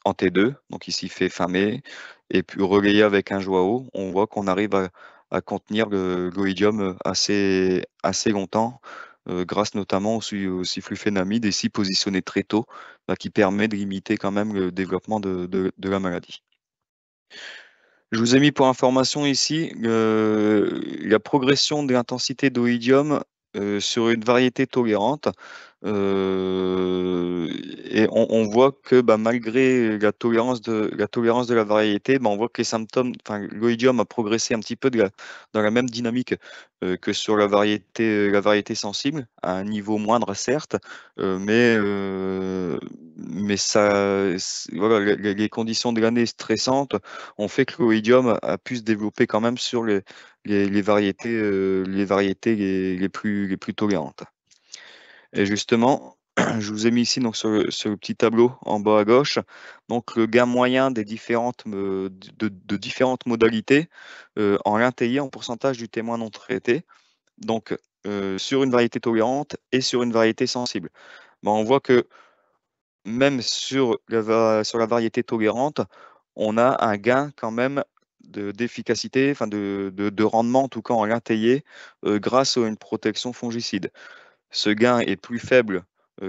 en T2, donc ici fait fin mai, et puis relayé avec un joao, on voit qu'on arrive à contenir l'oïdium assez longtemps, grâce notamment au cyfluphénamide, ici positionné très tôt, qui permet de limiter quand même le développement de la maladie. Je vous ai mis pour information ici la progression de l'intensité d'oïdium sur une variété tolérante. Et on voit que malgré la tolérance de la variété, on voit que les symptômes, l'oïdium a progressé un petit peu dans la même dynamique que sur la variété sensible, à un niveau moindre certes, mais ça, voilà, les conditions de l'année stressantes ont fait que l'oïdium a pu se développer quand même sur les variétés, les plus tolérantes. Et justement, je vous ai mis ici donc, sur le petit tableau en bas à gauche donc, le gain moyen des différentes, de différentes modalités en l'intayé en pourcentage du témoin non traité, donc sur une variété tolérante et sur une variété sensible. On voit que même sur la variété tolérante, on a un gain quand même d'efficacité, de rendement en tout cas en l'intayé grâce à une protection fongicide. Ce gain est plus faible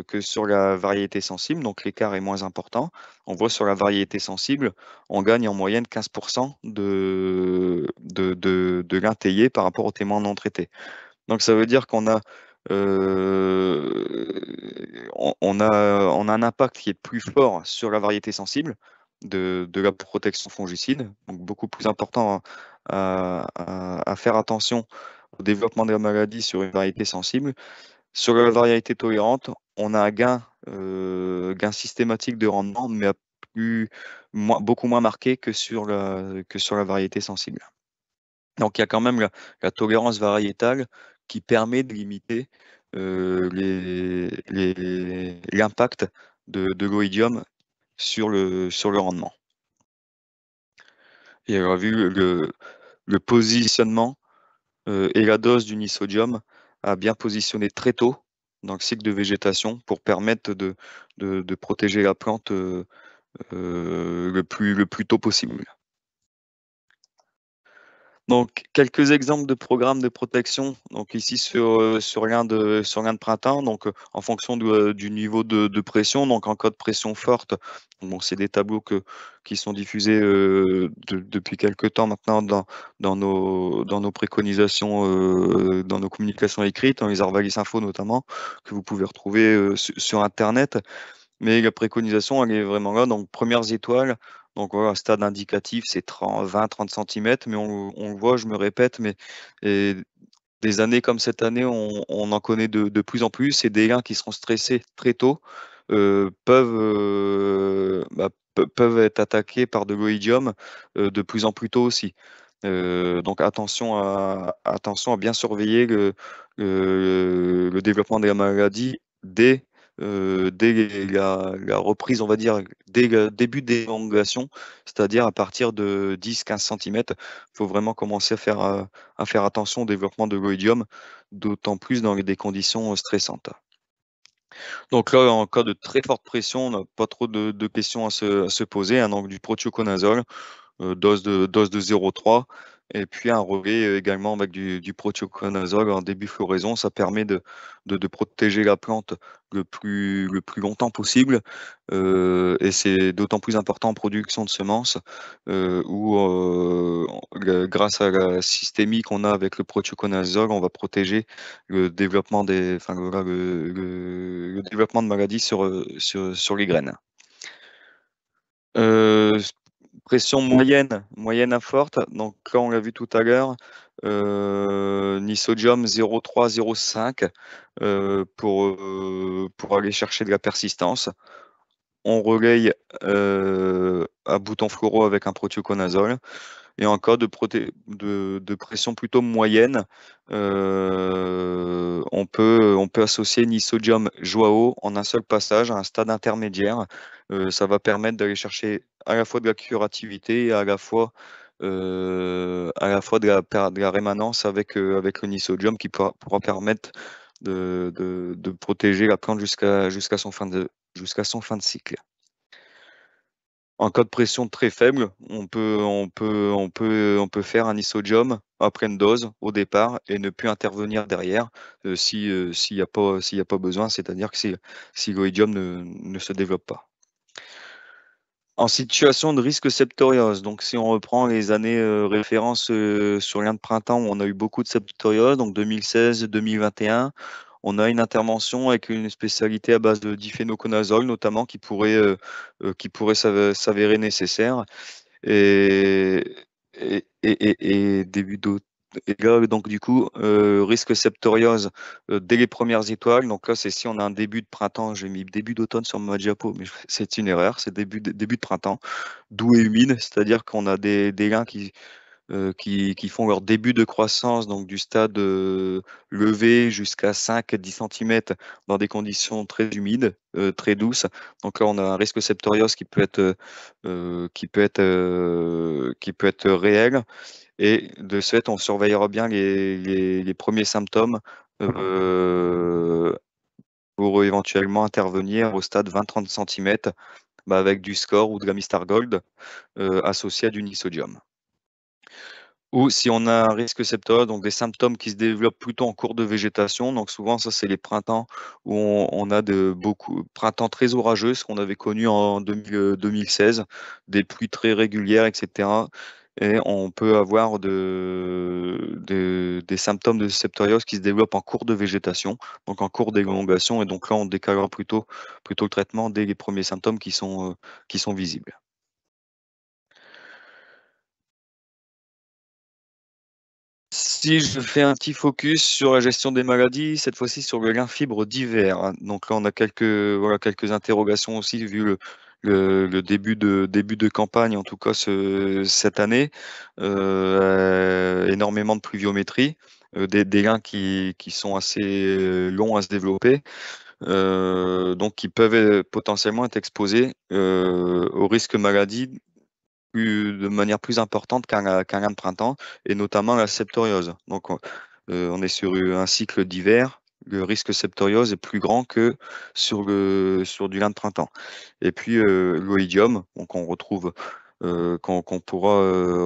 que sur la variété sensible, donc l'écart est moins important. On voit sur la variété sensible, on gagne en moyenne 15% de l'intayé par rapport au témoin non traité. Donc ça veut dire qu'on a, on a un impact qui est plus fort sur la variété sensible de la protection fongicide, donc beaucoup plus important à faire attention au développement de la maladie sur une variété sensible. Sur la variété tolérante, on a un gain systématique de rendement, mais beaucoup moins marqué que sur la variété sensible. Donc il y a quand même la tolérance variétale qui permet de limiter l'impact de l'oïdium sur le rendement. Et on a vu le positionnement et la dose du nysodium à bien positionner très tôt dans le cycle de végétation pour permettre de protéger la plante le plus tôt possible. Donc, quelques exemples de programmes de protection. Donc ici sur l'un de printemps, donc en fonction du niveau de pression. Donc en cas de pression forte, bon, c'est des tableaux qui sont diffusés depuis quelques temps maintenant dans nos préconisations, dans nos communications écrites, dans les Arvalis Info notamment, que vous pouvez retrouver sur Internet. Mais la préconisation, elle est vraiment là. Donc premières étoiles. Donc voilà, stade indicatif, c'est 20-30 cm, mais on le voit, je me répète, mais des années comme cette année, on en connaît de plus en plus, et des liens qui seront stressés très tôt peuvent être attaqués par de l'oïdium de plus en plus tôt aussi. Donc attention à bien surveiller le développement de la maladie dès la reprise, on va dire, dès le début des élongations, c'est-à-dire à partir de 10-15 cm. Il faut vraiment commencer à faire attention au développement de l'oïdium, d'autant plus dans des conditions stressantes. Donc là, en cas de très forte pression, on n'a pas trop de questions à se poser, hein, donc du prothioconazole, dose de 0,3, et puis un relais également avec du prothioconazole en début floraison. Ça permet de protéger la plante le plus longtemps possible, et c'est d'autant plus important en production de semences où grâce à la systémie qu'on a avec le prothioconazole, on va protéger le développement le développement de maladies sur les graines. Pression moyenne à forte. Donc là, on l'a vu tout à l'heure, Nysodium 0,3, 0,5 pour aller chercher de la persistance. On relaye à bouton fluoro avec un prothioconazole. Et en cas de pression plutôt moyenne, on peut associer Nissodium Joao en un seul passage à un stade intermédiaire. Ça va permettre d'aller chercher à la fois de la curativité et à la fois de la rémanence avec le Nissodium qui pourra permettre de protéger la plante jusqu'à son fin de cycle. En cas de pression très faible, on peut faire un Nissodium à pleine dose au départ et ne plus intervenir derrière s'il n'y a pas besoin, c'est-à-dire que si l'oïdium ne se développe pas. En situation de risque septoriose, donc si on reprend les années références sur l'Inde de printemps où on a eu beaucoup de septoriose, donc 2016-2021, on a une intervention avec une spécialité à base de diphénoconazole notamment qui pourrait s'avérer nécessaire. Et début d'automne. Et là, donc du coup, risque septoriose dès les premières étoiles. Donc là, c'est si on a un début de printemps. J'ai mis début d'automne sur ma diapo, mais c'est une erreur. C'est début de printemps, doux et humide, c'est-à-dire qu'on a des lins qui font leur début de croissance, donc du stade levé jusqu'à 5-10 cm dans des conditions très humides, très douces. Donc là, on a un risque septoriose qui peut être réel. Et de ce fait, on surveillera bien les premiers symptômes pour éventuellement intervenir au stade 20-30 cm avec du score ou de la Mistar Gold associé à du Nissodium. Ou si on a un risque septoriose, donc des symptômes qui se développent plutôt en cours de végétation. Donc souvent, ça, c'est les printemps où on a beaucoup printemps très orageux, ce qu'on avait connu en 2016, des pluies très régulières, etc. Et on peut avoir des symptômes de septoriose qui se développent en cours de végétation, donc en cours d'élongation. Et donc là, on décalera plutôt le traitement dès les premiers symptômes qui sont visibles. Si je fais un petit focus sur la gestion des maladies, cette fois-ci sur le lin fibre d'hiver. Donc là, on a quelques interrogations aussi vu le début de campagne, en tout cas cette année. Énormément de pluviométrie, des lins qui sont assez longs à se développer, donc qui peuvent potentiellement être exposés au risque maladie de manière plus importante qu'un lin de printemps, et notamment la septoriose. Donc, on est sur un cycle d'hiver. Le risque septoriose est plus grand que sur du lin de printemps. Et puis, l'oïdium, donc on retrouve, qu'on pourra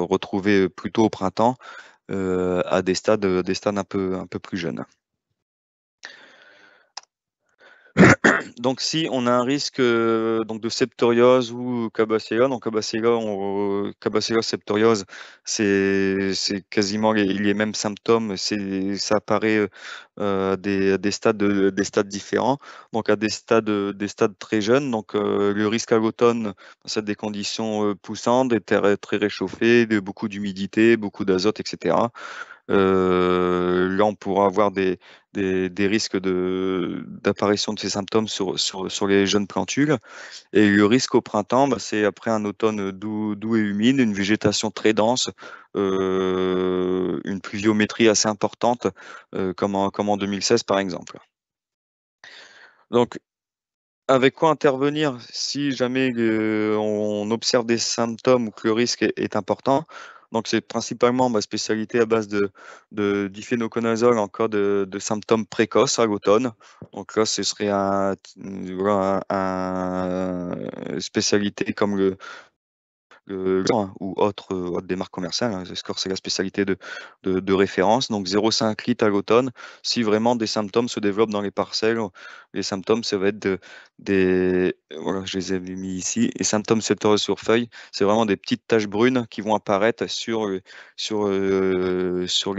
retrouver plutôt au printemps à des stades un peu plus jeunes. Donc, si on a un risque donc de septoriose ou Cabacella, donc Cabacella septoriose, c'est quasiment les mêmes symptômes. Ça apparaît des stades différents, donc à des stades très jeunes. Donc, le risque à l'automne, c'est des conditions poussantes, des terres très réchauffées, beaucoup d'humidité, beaucoup d'azote, etc. Là, on pourra avoir des risques d'apparition de ces symptômes sur les jeunes plantules. Et le risque au printemps, c'est après un automne doux et humide, une végétation très dense, une pluviométrie assez importante, comme en 2016 par exemple. Donc, avec quoi intervenir si jamais on observe des symptômes ou que le risque est important? Donc, c'est principalement ma spécialité à base de diphénoconazole en cas de symptômes précoces à l'automne. Donc là, ce serait une spécialité comme le ou autre des marques commerciales. Le score, c'est la spécialité de référence. Donc 0,5 litres à l'automne. Si vraiment des symptômes se développent dans les parcelles, les symptômes, ça va être voilà, je les ai mis ici. Les symptômes septorieux sur feuille, c'est vraiment des petites taches brunes qui vont apparaître sur les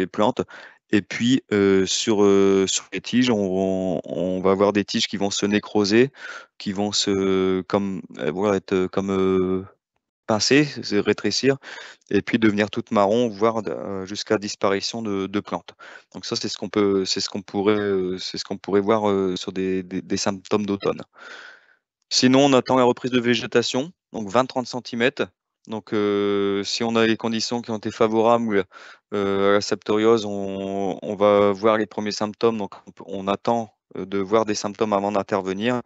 plantes. Et puis sur les tiges, on va avoir des tiges qui vont se nécroser, qui vont être comme pincer, se rétrécir, et puis devenir toute marron, voire jusqu'à disparition de plantes. Donc ça, c'est ce qu'on pourrait voir sur des symptômes d'automne. Sinon, on attend la reprise de végétation, donc 20-30 cm. Donc, si on a les conditions qui ont été favorables à la septoriose, on va voir les premiers symptômes. Donc, on attend de voir des symptômes avant d'intervenir.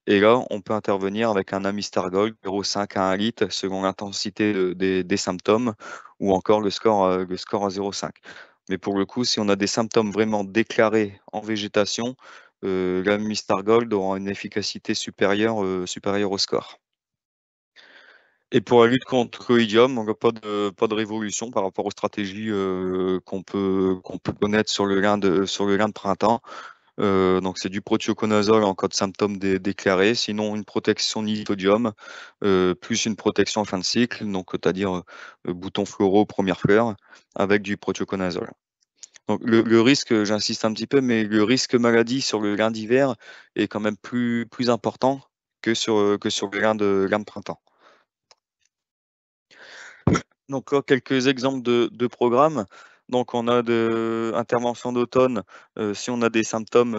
Et là, on peut intervenir avec un Amistar Gold 0,5 à 1 litre selon l'intensité des symptômes ou encore le score à 0,5. Mais pour le coup, si on a des symptômes vraiment déclarés en végétation, l'Amistar Gold aura une efficacité supérieure au score. Et pour la lutte contre l'oïdium, on n'a pas de révolution par rapport aux stratégies qu'on peut connaître sur le lin de printemps. Donc c'est du prothioconazole en cas de symptômes déclarés, sinon une protection nitodium, plus une protection en fin de cycle, donc c'est-à-dire boutons floraux, première fleur, avec du prothioconazole. Donc le risque, j'insiste un petit peu, mais le risque maladie sur le lin d'hiver est quand même plus important que sur le lin de printemps. Donc là, quelques exemples de programmes. Donc on a de intervention d'automne si on a des symptômes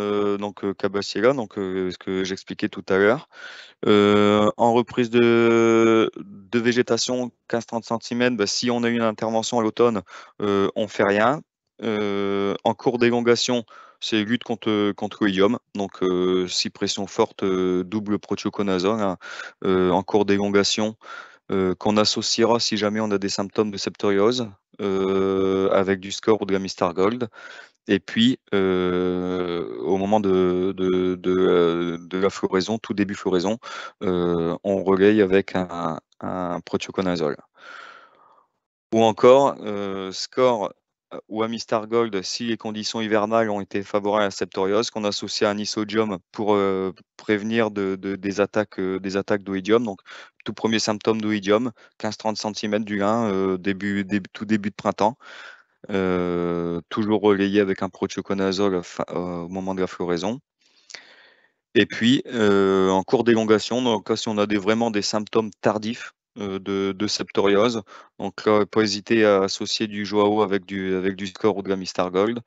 Kabbachiella, donc ce que j'expliquais tout à l'heure. En reprise de végétation 15-30 cm, si on a une intervention à l'automne, on fait rien. En cours d'élongation, c'est lutte contre l'oïdium, donc si pression forte, double prothioconazole, hein, en cours d'élongation, qu'on associera si jamais on a des symptômes de septoriose avec du score ou de la Amistar Gold. Et puis, au moment de la floraison, tout début floraison, on relaye avec un prothioconazole. Ou encore, score ou Amistar Gold si les conditions hivernales ont été favorables à la septoriose, qu'on associe à un isodium pour prévenir des attaques d'oïdium. Donc, tout premier symptôme d'oïdium, 15-30 cm du lin, tout début de printemps. Toujours relayé avec un prothioconazole au moment de la floraison. Et puis, en cours d'élongation, donc là, si on a vraiment des symptômes tardifs de septoriose, donc là, pas hésiter à associer du Joao avec du score ou de la Amistar Gold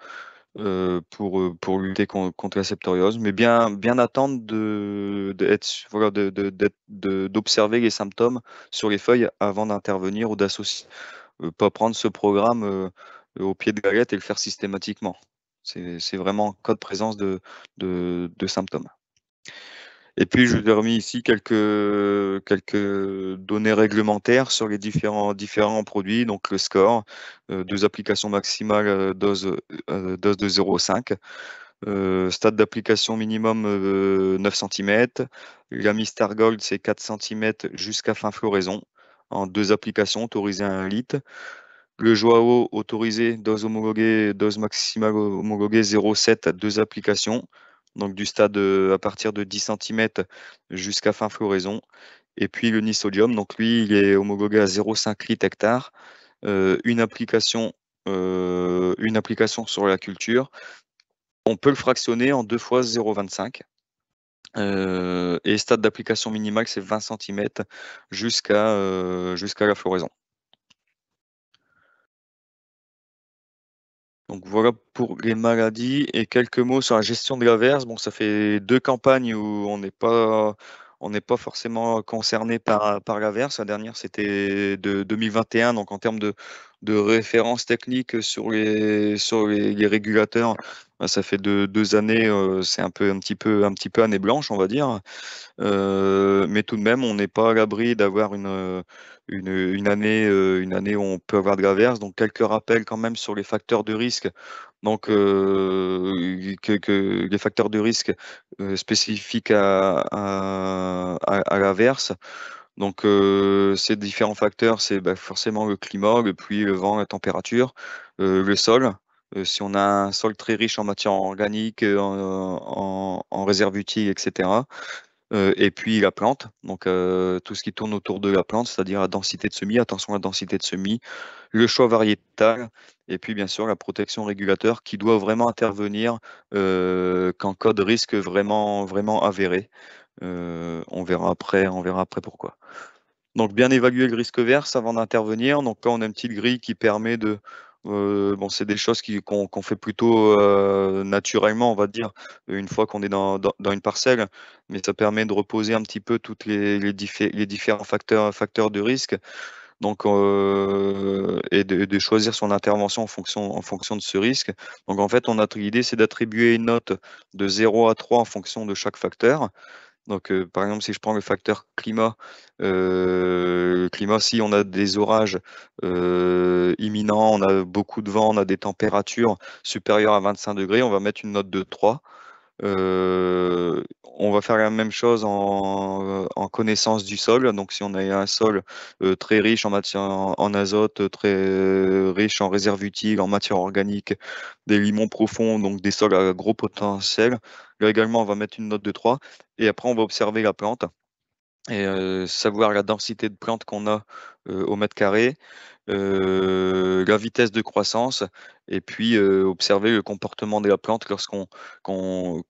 pour lutter contre la septoriose, mais bien attendre d'observer les symptômes sur les feuilles avant d'intervenir ou d'associer, pas prendre ce programme au pied de la lettre et le faire systématiquement. C'est vraiment en cas de présence de symptômes. Et puis, je vous ai remis ici quelques données réglementaires sur les différents produits. Donc, le score, 2 applications maximales, dose de 0,5. Stade d'application minimum 9 cm. L'Amistar Gold, c'est 4 cm jusqu'à fin floraison, en 2 applications autorisées à 1 litre. Le Joao autorisé, dose maximale homologuée 0,7 à 2 applications, donc du stade à partir de 10 cm jusqu'à fin floraison. Et puis le Nisodium, donc lui, il est homologué à 0,5 litres hectare, une application sur la culture. On peut le fractionner en 2 fois 0,25. Et stade d'application minimale, c'est 20 cm jusqu'à la floraison. Donc voilà pour les maladies et quelques mots sur la gestion de l'averse. Bon, ça fait 2 campagnes où on n'est pas forcément concerné par l'averse. La dernière, c'était de 2021. Donc en termes de références techniques sur les régulateurs, ça fait 2 années, c'est un petit peu année blanche, on va dire. Mais tout de même, on n'est pas à l'abri d'avoir une année où on peut avoir de l'averse. Donc quelques rappels quand même sur les facteurs de risque. Donc les facteurs de risque spécifiques à l'averse. Donc ces différents facteurs, c'est forcément le climat, le pluie, le vent, la température, le sol. Si on a un sol très riche en matière organique, en réserves utiles, etc. Et puis la plante, donc tout ce qui tourne autour de la plante, c'est-à-dire la densité de semis, attention à la densité de semis, le choix variétal, et puis bien sûr la protection régulateur qui doit vraiment intervenir qu'en cas de risque vraiment avéré. On verra après pourquoi. Donc bien évaluer le risque verse avant d'intervenir. Donc là on a une petite grille qui permet de bon, c'est des choses qu'on fait plutôt naturellement, on va dire, une fois qu'on est dans une parcelle, mais ça permet de reposer un petit peu toutes les différents facteurs de risque. Donc, et de choisir son intervention en fonction de ce risque. Donc en fait, l'idée, c'est d'attribuer une note de 0 à 3 en fonction de chaque facteur. Donc, par exemple, si je prends le facteur climat, si on a des orages imminents, on a beaucoup de vent, on a des températures supérieures à 25 degrés, on va mettre une note de 3. On va faire la même chose en connaissance du sol. Donc, si on a un sol très riche en matière en azote, très riche en réserves utiles, en matière organique, des limons profonds, donc des sols à gros potentiel, là également, on va mettre une note de 3. Et après, on va observer la plante et savoir la densité de plantes qu'on a au mètre carré, la vitesse de croissance, et puis observer le comportement de la plante lorsqu'on qu'on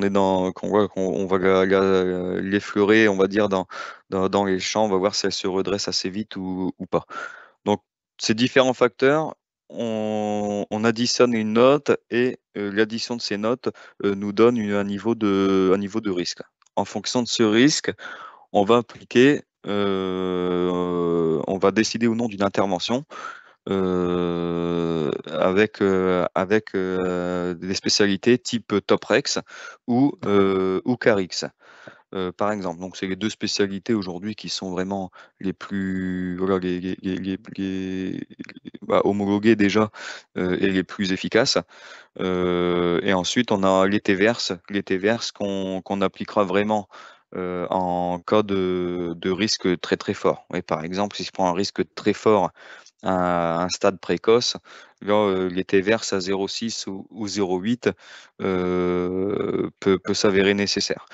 est on va l'effleurer, on va dire, dans les champs, on va voir si elle se redresse assez vite ou pas. Donc, ces différents facteurs, on additionne une note et l'addition de ces notes nous donne un niveau de risque. En fonction de ce risque, on va appliquer, on va décider ou non d'une intervention avec des spécialités type Toprex ou Carix. Par exemple, donc c'est les deux spécialités aujourd'hui qui sont vraiment les plus voilà, homologuées déjà et les plus efficaces. Et ensuite, on a l'été verse qu'on appliquera vraiment en cas de risque très très fort. Et par exemple, si je prends un risque très fort à un stade précoce, là, l'été verse à 0,6 ou 0,8 peut s'avérer nécessaire.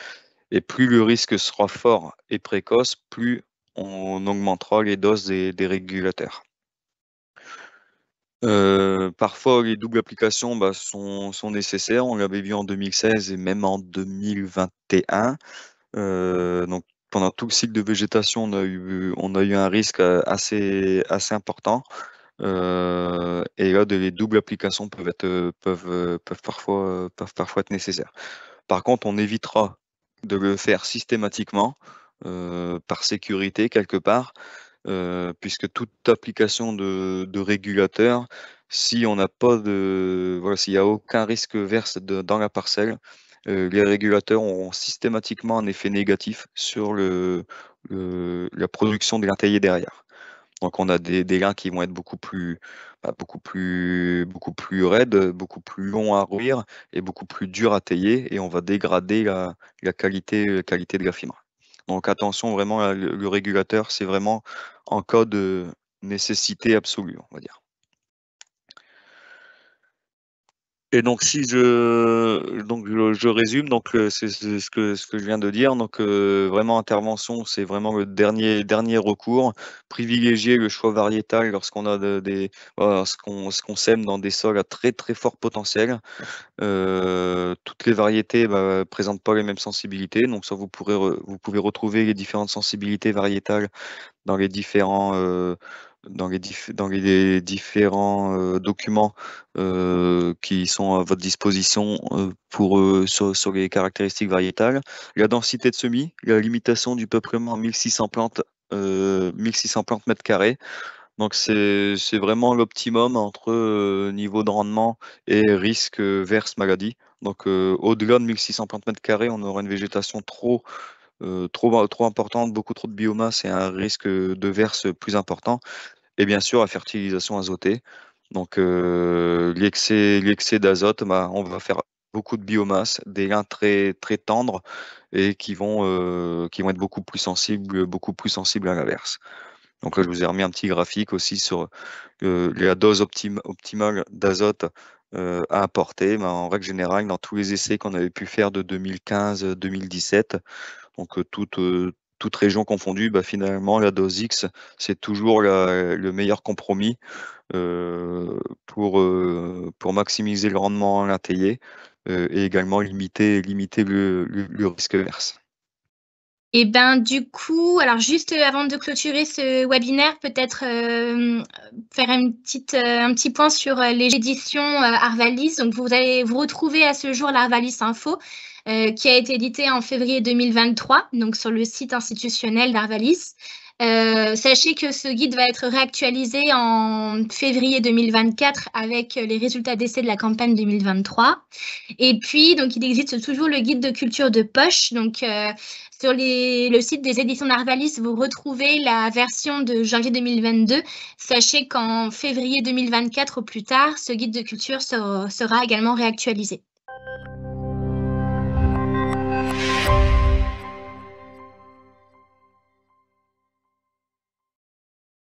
Et plus le risque sera fort et précoce, plus on augmentera les doses des régulateurs. Parfois, les doubles applications sont nécessaires. On l'avait vu en 2016 et même en 2021. Donc, pendant tout le cycle de végétation, on a eu un risque assez important. Et là, les doubles applications peuvent parfois être nécessaires. Par contre, on évitera de le faire systématiquement par sécurité quelque part, puisque toute application de régulateur, si on n'a pas s'il n'y a aucun risque verse dans la parcelle, les régulateurs auront systématiquement un effet négatif sur la production de lin taillé derrière. Donc on a des lins qui vont être beaucoup plus raides, beaucoup plus longs à rouir et beaucoup plus durs à tailler, et on va dégrader la qualité de la fibre. Donc attention, vraiment, le régulateur, c'est vraiment en cas de nécessité absolue, on va dire. Et donc si je résume, donc c'est ce que je viens de dire. Donc vraiment, intervention, c'est vraiment le dernier recours. Privilégier le choix variétal lorsqu'on a ce qu'on sème dans des sols à très très fort potentiel. Toutes les variétés présentent pas les mêmes sensibilités, donc ça vous pouvez retrouver les différentes sensibilités variétales dans les différents documents qui sont à votre disposition sur les caractéristiques variétales. La densité de semis, la limitation du peuplement à 1600 plantes, 1600 plantes mètres carrés. Donc c'est vraiment l'optimum entre niveau de rendement et risque verse maladie. Donc au-delà de 1600 plantes mètres carrés, on aura une végétation trop importante, beaucoup trop de biomasse et un risque de verse plus important. Et bien sûr, la fertilisation azotée. Donc l'excès d'azote, on va faire beaucoup de biomasse, des lins très très tendres et qui vont être beaucoup plus sensibles à la verse. Donc là, je vous ai remis un petit graphique aussi sur la dose optimale d'azote à apporter. En règle générale, dans tous les essais qu'on avait pu faire de 2015-2017, donc toute région confondue, finalement, la dose X, c'est toujours le meilleur compromis pour maximiser le rendement à l'intaillé et également limiter le risque verse. Et ben du coup, alors juste avant de clôturer ce webinaire, peut-être faire un petit point sur les éditions Arvalis. Donc vous allez vous retrouver à ce jour l'Arvalis Info qui a été édité en février 2023, donc sur le site institutionnel d'Arvalis. Sachez que ce guide va être réactualisé en février 2024 avec les résultats d'essai de la campagne 2023. Et puis, donc, il existe toujours le guide de culture de poche. Donc, sur le site des éditions Narvalis, vous retrouvez la version de janvier 2022. Sachez qu'en février 2024 au plus tard, ce guide de culture sera également réactualisé.